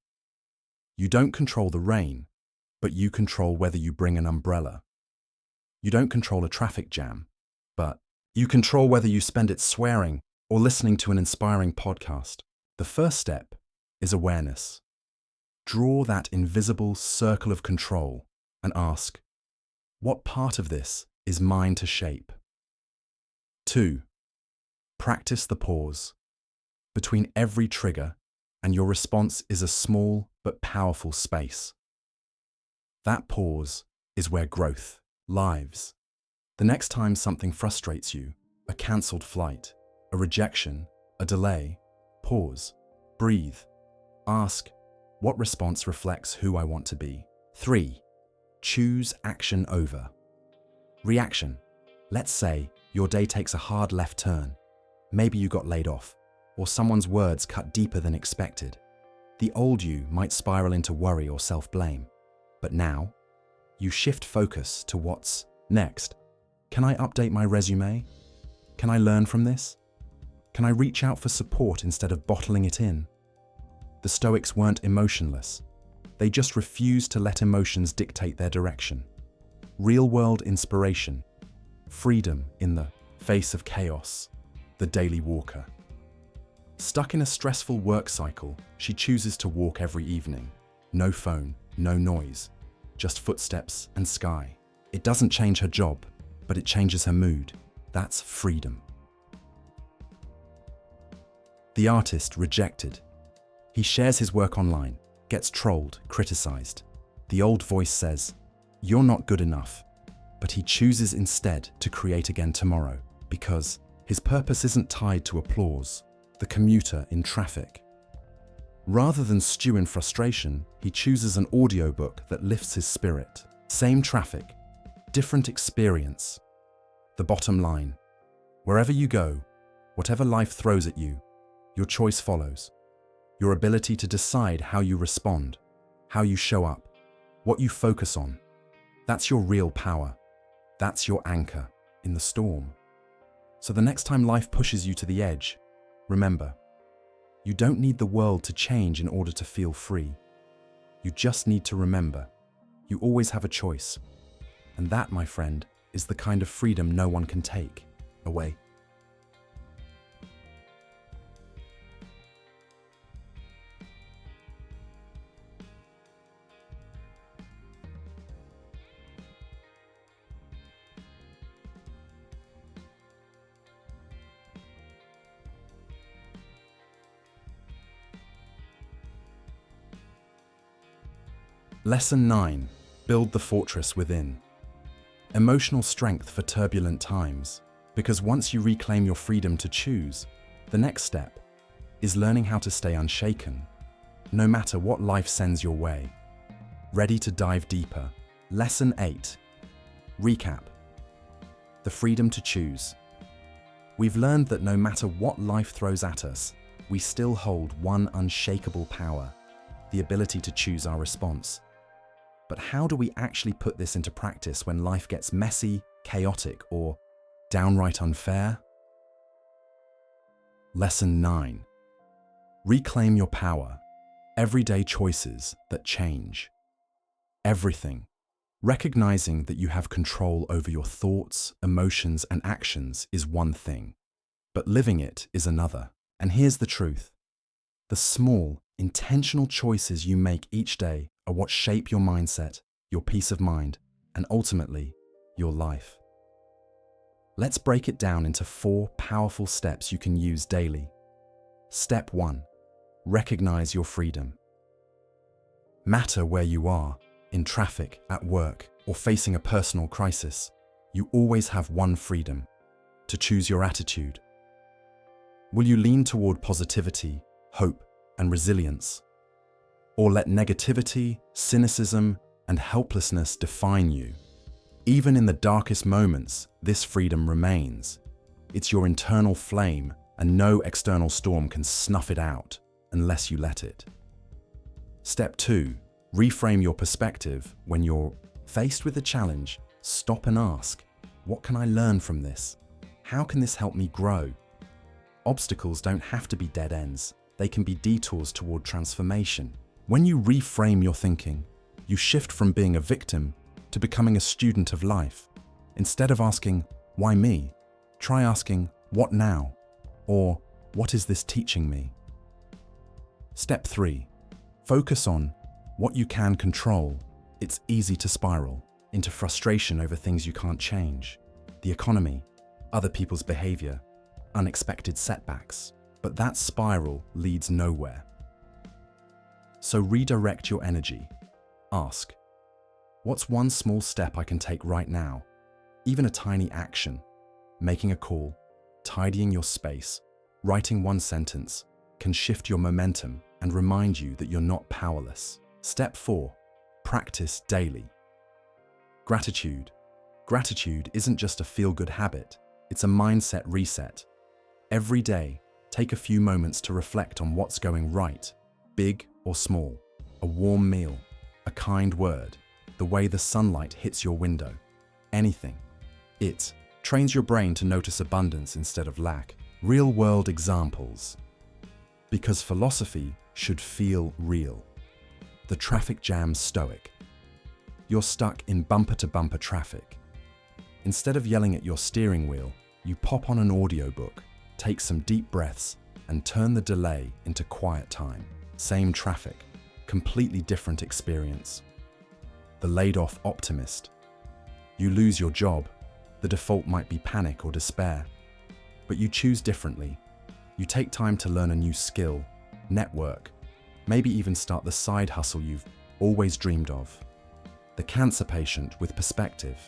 You don't control the rain, but you control whether you bring an umbrella. You don't control a traffic jam, but you control whether you spend it swearing or listening to an inspiring podcast. The first step is awareness. Draw that invisible circle of control and ask, what part of this is mine to shape? 2. Practice the pause. Between every trigger and your response is a small but powerful space. That pause is where growth lives. The next time something frustrates you, a cancelled flight, a rejection, a delay, pause, breathe, ask, what response reflects who I want to be? 3. Choose action over reaction. Let's say your day takes a hard left turn. Maybe you got laid off, or someone's words cut deeper than expected. The old you might spiral into worry or self-blame. But now, you shift focus to what's next. Can I update my resume? Can I learn from this? Can I reach out for support instead of bottling it in? The Stoics weren't emotionless. They just refused to let emotions dictate their direction. Real-world inspiration. Freedom in the face of chaos. The daily walker. Stuck in a stressful work cycle, she chooses to walk every evening. No phone, no noise, just footsteps and sky. It doesn't change her job, but it changes her mood. That's freedom. The artist rejected. He shares his work online, gets trolled, criticized. The old voice says, "You're not good enough." But he chooses instead to create again tomorrow because his purpose isn't tied to applause, the commuter in traffic. Rather than stew in frustration, he chooses an audiobook that lifts his spirit. Same traffic, different experience. The bottom line, wherever you go, whatever life throws at you, your choice follows. Your ability to decide how you respond, how you show up, what you focus on. That's your real power. That's your anchor in the storm. So the next time life pushes you to the edge, remember, you don't need the world to change in order to feel free. You just need to remember, you always have a choice. And that, my friend, is the kind of freedom no one can take away. Lesson 9. Build the fortress within. Emotional strength for turbulent times. Because once you reclaim your freedom to choose, the next step is learning how to stay unshaken, no matter what life sends your way. Ready to dive deeper? Lesson 8. Recap. The freedom to choose. We've learned that no matter what life throws at us, we still hold one unshakable power, the ability to choose our response. But how do we actually put this into practice when life gets messy, chaotic, or downright unfair? Lesson 9. Reclaim your power. Everyday choices that change. Everything. Recognizing that you have control over your thoughts, emotions, and actions is one thing, but living it is another. And here's the truth. The small, intentional choices you make each day are what shape your mindset, your peace of mind, and ultimately, your life. Let's break it down into 4 powerful steps you can use daily. Step 1. Recognize your freedom. Matter where you are, in traffic, at work, or facing a personal crisis, you always have one freedom: to choose your attitude. Will you lean toward positivity, hope, and resilience? Or let negativity, cynicism, and helplessness define you? Even in the darkest moments, this freedom remains. It's your internal flame, and no external storm can snuff it out unless you let it. Step 2. Reframe your perspective. When you're faced with a challenge, stop and ask, what can I learn from this? How can this help me grow? Obstacles don't have to be dead ends. They can be detours toward transformation. When you reframe your thinking, you shift from being a victim to becoming a student of life. Instead of asking, why me? Try asking, what now? Or, what is this teaching me? Step 3. Focus on what you can control. It's easy to spiral into frustration over things you can't change. The economy, other people's behavior, unexpected setbacks. But that spiral leads nowhere. So redirect your energy. Ask, what's one small step I can take right now? Even a tiny action, making a call, tidying your space, writing one sentence, can shift your momentum and remind you that you're not powerless. Step 4. Practice daily. Gratitude. Gratitude isn't just a feel-good habit, it's a mindset reset. Every day, take a few moments to reflect on what's going right, big or small. A warm meal, a kind word, the way the sunlight hits your window. Anything. It trains your brain to notice abundance instead of lack. Real-world examples. Because philosophy should feel real. The traffic jam Stoic. You're stuck in bumper-to-bumper traffic. Instead of yelling at your steering wheel, you pop on an audiobook, take some deep breaths, and turn the delay into quiet time. Same traffic, completely different experience. The laid-off optimist. You lose your job. The default might be panic or despair. But you choose differently. You take time to learn a new skill, network, maybe even start the side hustle you've always dreamed of. The cancer patient with perspective.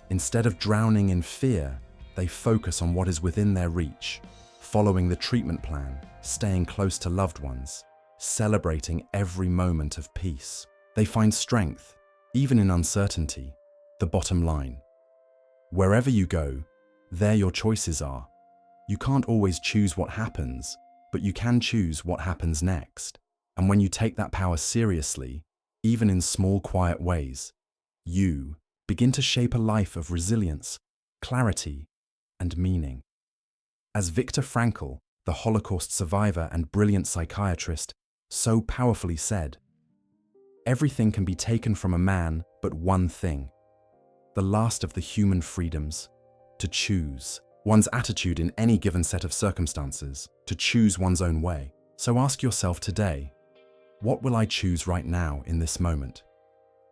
Instead of drowning in fear, they focus on what is within their reach, following the treatment plan, staying close to loved ones, celebrating every moment of peace. They find strength, even in uncertainty. The bottom line. Wherever you go, there your choices are. You can't always choose what happens, but you can choose what happens next. And when you take that power seriously, even in small, quiet ways, you begin to shape a life of resilience, clarity, and meaning. As Viktor Frankl, the Holocaust survivor and brilliant psychiatrist, so powerfully said, everything can be taken from a man but one thing, the last of the human freedoms, to choose one's attitude in any given set of circumstances, to choose one's own way. So ask yourself today, what will I choose right now in this moment?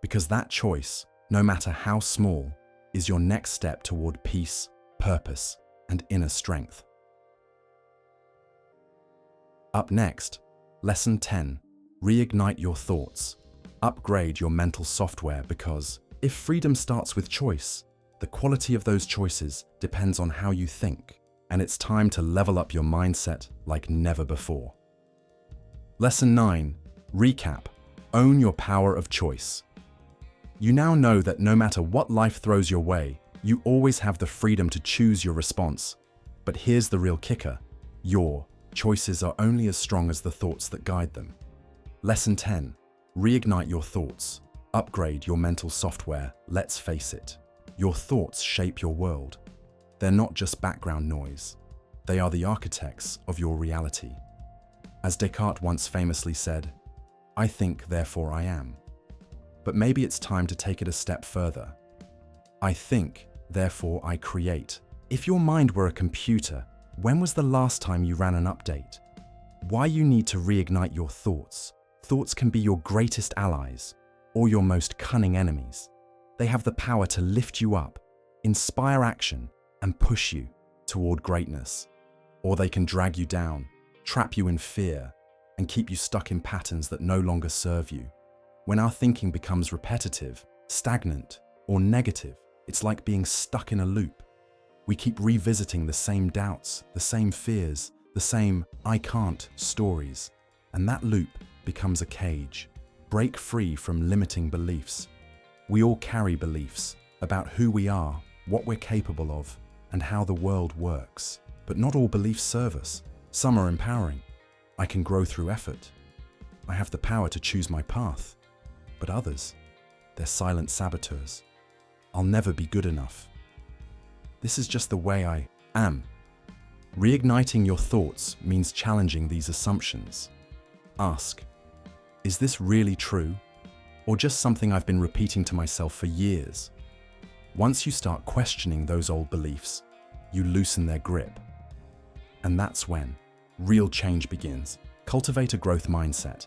Because that choice, no matter how small, is your next step toward peace, purpose, and inner strength. Up next, Lesson 10. Reignite your thoughts. Upgrade your mental software because if freedom starts with choice, the quality of those choices depends on how you think, and it's time to level up your mindset like never before. Lesson 9. Recap. Own your power of choice. You now know that no matter what life throws your way, you always have the freedom to choose your response. But here's the real kicker. Your choices are only as strong as the thoughts that guide them. Lesson 10. Reignite your thoughts. Upgrade your mental software. Let's face it. Your thoughts shape your world. They're not just background noise. They are the architects of your reality. As Descartes once famously said, I think, therefore I am. But maybe it's time to take it a step further. I think, therefore I create. If your mind were a computer, when was the last time you ran an update? Why you need to reignite your thoughts? Thoughts can be your greatest allies or your most cunning enemies. They have the power to lift you up, inspire action, and push you toward greatness. Or they can drag you down, trap you in fear, and keep you stuck in patterns that no longer serve you. When our thinking becomes repetitive, stagnant, or negative, it's like being stuck in a loop. We keep revisiting the same doubts, the same fears, the same "I can't" stories, and that loop becomes a cage. Break free from limiting beliefs. We all carry beliefs about who we are, what we're capable of, and how the world works. But not all beliefs serve us. Some are empowering. I can grow through effort. I have the power to choose my path. But others, they're silent saboteurs. I'll never be good enough. This is just the way I am. Reigniting your thoughts means challenging these assumptions. Ask, is this really true? Or just something I've been repeating to myself for years? Once you start questioning those old beliefs, you loosen their grip. And that's when real change begins. Cultivate a growth mindset.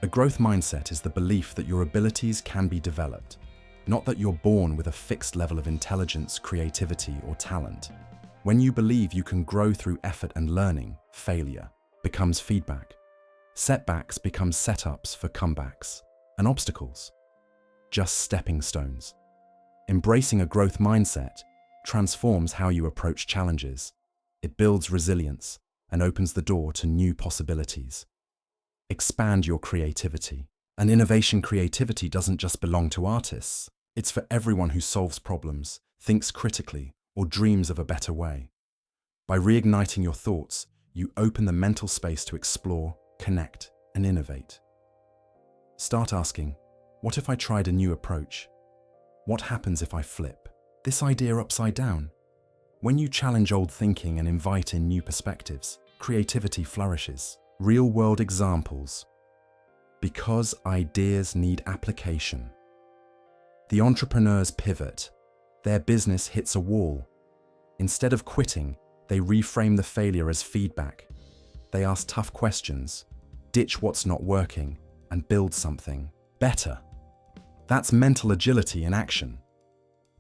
A growth mindset is the belief that your abilities can be developed, not that you're born with a fixed level of intelligence, creativity, or talent. When you believe you can grow through effort and learning, failure becomes feedback. Setbacks become setups for comebacks, and obstacles, just stepping stones. Embracing a growth mindset transforms how you approach challenges. It builds resilience and opens the door to new possibilities. Expand your creativity. And innovation creativity doesn't just belong to artists. It's for everyone who solves problems, thinks critically, or dreams of a better way. By reigniting your thoughts, you open the mental space to explore, connect, and innovate. Start asking, what if I tried a new approach? What happens if I flip this idea upside down? When you challenge old thinking and invite in new perspectives, creativity flourishes. Real-world examples. Because ideas need application. The entrepreneurs pivot. Their business hits a wall. Instead of quitting, they reframe the failure as feedback. They ask tough questions, ditch what's not working, and build something better. That's mental agility in action.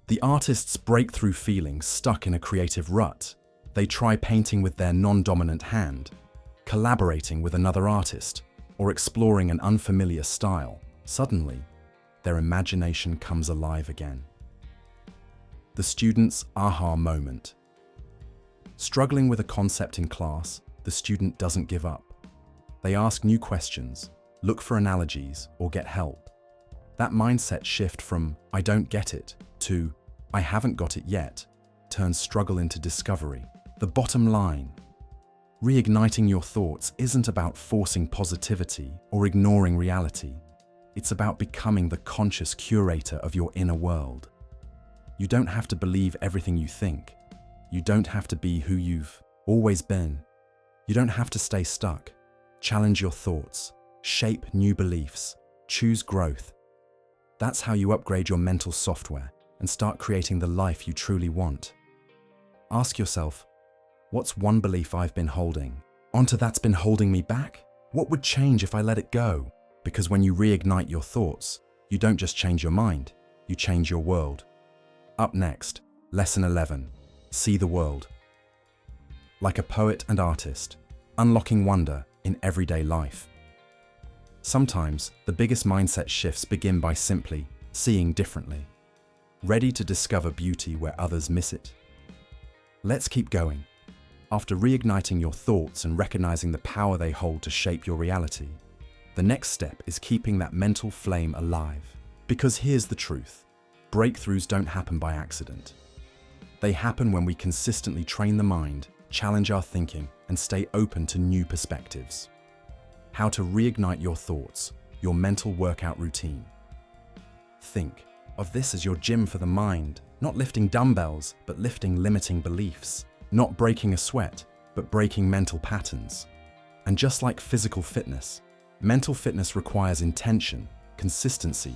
The artists break through feeling stuck in a creative rut. They try painting with their non-dominant hand, collaborating with another artist, or exploring an unfamiliar style. Suddenly, their imagination comes alive again. The student's aha moment. Struggling with a concept in class, the student doesn't give up. They ask new questions, look for analogies, or get help. That mindset shift from "I don't get it" to "I haven't got it yet" turns struggle into discovery. The bottom line: reigniting your thoughts isn't about forcing positivity or ignoring reality. It's about becoming the conscious curator of your inner world. You don't have to believe everything you think. You don't have to be who you've always been. You don't have to stay stuck. Challenge your thoughts, shape new beliefs, choose growth. That's how you upgrade your mental software and start creating the life you truly want. Ask yourself, what's one belief I've been holding onto that's been holding me back? What would change if I let it go? Because when you reignite your thoughts, you don't just change your mind, you change your world. Up next, Lesson 11. See the world. Like a poet and artist, unlocking wonder in everyday life. Sometimes, the biggest mindset shifts begin by simply seeing differently. Ready to discover beauty where others miss it? Let's keep going. After reigniting your thoughts and recognizing the power they hold to shape your reality, the next step is keeping that mental flame alive. Because here's the truth: breakthroughs don't happen by accident. They happen when we consistently train the mind, challenge our thinking, and stay open to new perspectives. How to reignite your thoughts, your mental workout routine. Think of this as your gym for the mind, not lifting dumbbells, but lifting limiting beliefs. Not breaking a sweat, but breaking mental patterns. And just like physical fitness, mental fitness requires intention, consistency,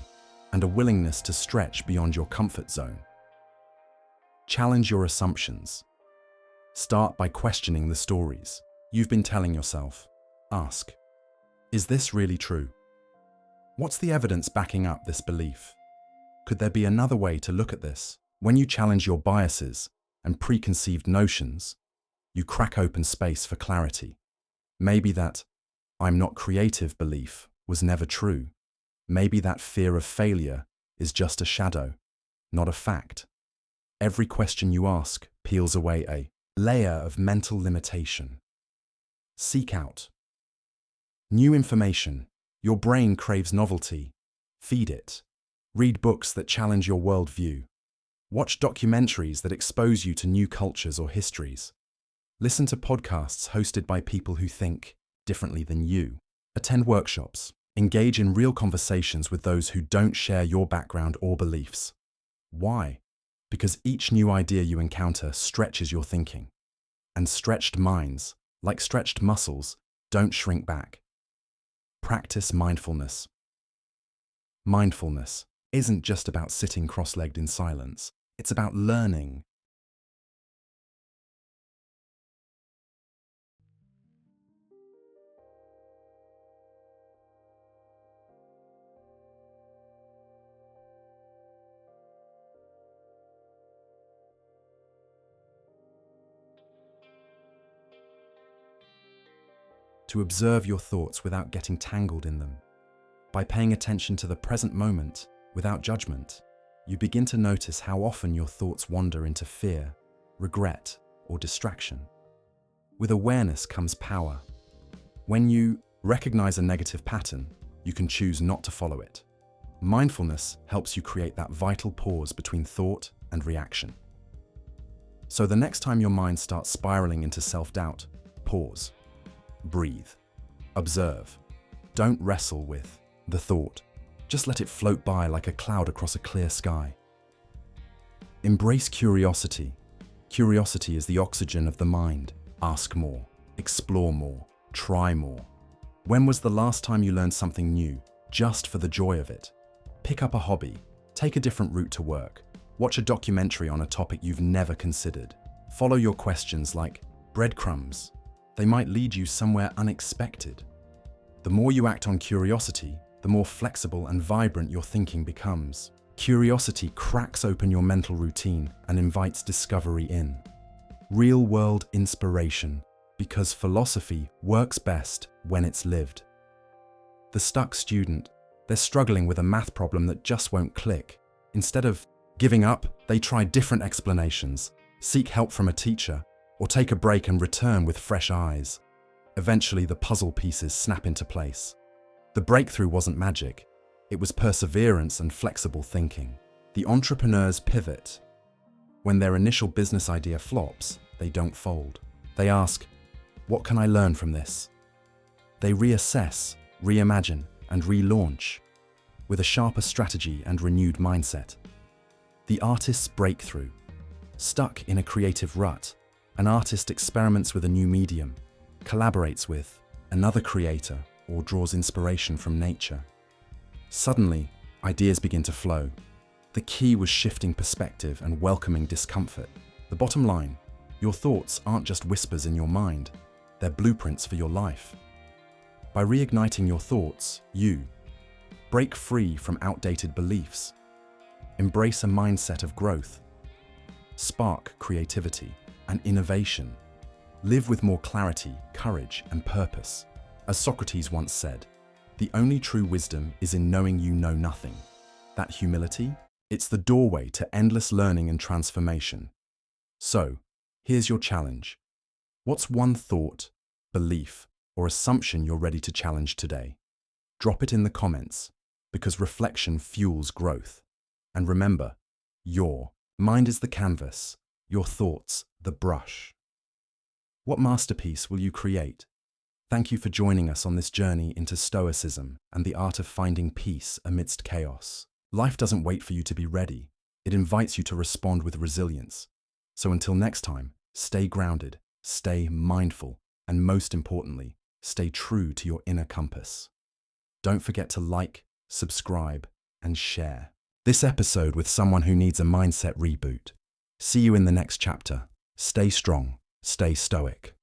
and a willingness to stretch beyond your comfort zone. Challenge your assumptions. Start by questioning the stories you've been telling yourself. Ask, is this really true? What's the evidence backing up this belief? Could there be another way to look at this? When you challenge your biases and preconceived notions, you crack open space for clarity. Maybe that "I'm not creative" belief was never true. Maybe that fear of failure is just a shadow, not a fact. Every question you ask peels away a layer of mental limitation. Seek out new information. Your brain craves novelty. Feed it. Read books that challenge your worldview. Watch documentaries that expose you to new cultures or histories. Listen to podcasts hosted by people who think differently than you. Attend workshops. Engage in real conversations with those who don't share your background or beliefs. Why? Because each new idea you encounter stretches your thinking. And stretched minds, like stretched muscles, don't shrink back. Practice mindfulness. Mindfulness isn't just about sitting cross-legged in silence. It's about learning. To observe your thoughts without getting tangled in them. By paying attention to the present moment without judgment, you begin to notice how often your thoughts wander into fear, regret, or distraction. With awareness comes power. When you recognize a negative pattern, you can choose not to follow it. Mindfulness helps you create that vital pause between thought and reaction. So the next time your mind starts spiraling into self-doubt, pause. Breathe. Observe. Don't wrestle with the thought. Just let it float by like a cloud across a clear sky. Embrace curiosity. Curiosity is the oxygen of the mind. Ask more. Explore more. Try more. When was the last time you learned something new, just for the joy of it? Pick up a hobby. Take a different route to work. Watch a documentary on a topic you've never considered. Follow your questions like breadcrumbs. They might lead you somewhere unexpected. The more you act on curiosity, the more flexible and vibrant your thinking becomes. Curiosity cracks open your mental routine and invites discovery in. Real-world inspiration, because philosophy works best when it's lived. The stuck student, they're struggling with a math problem that just won't click. Instead of giving up, they try different explanations, seek help from a teacher, or take a break and return with fresh eyes. Eventually, the puzzle pieces snap into place. The breakthrough wasn't magic. It was perseverance and flexible thinking. The entrepreneurs pivot. When their initial business idea flops, they don't fold. They ask, what can I learn from this? They reassess, reimagine, and relaunch with a sharper strategy and renewed mindset. The artist's breakthrough. Stuck in a creative rut, an artist experiments with a new medium, collaborates with another creator, or draws inspiration from nature. Suddenly, ideas begin to flow. The key was shifting perspective and welcoming discomfort. The bottom line, your thoughts aren't just whispers in your mind, they're blueprints for your life. By reigniting your thoughts, you break free from outdated beliefs, embrace a mindset of growth, spark creativity and innovation, live with more clarity, courage, and purpose. As Socrates once said, the only true wisdom is in knowing you know nothing. That humility, it's the doorway to endless learning and transformation. So, here's your challenge. What's one thought, belief, or assumption you're ready to challenge today? Drop it in the comments, because reflection fuels growth. And remember, your mind is the canvas, your thoughts the brush. What masterpiece will you create? Thank you for joining us on this journey into Stoicism and the art of finding peace amidst chaos. Life doesn't wait for you to be ready. It invites you to respond with resilience. So until next time, stay grounded, stay mindful, and most importantly, stay true to your inner compass. Don't forget to like, subscribe, and share this episode with someone who needs a mindset reboot. See you in the next chapter. Stay strong, stay stoic.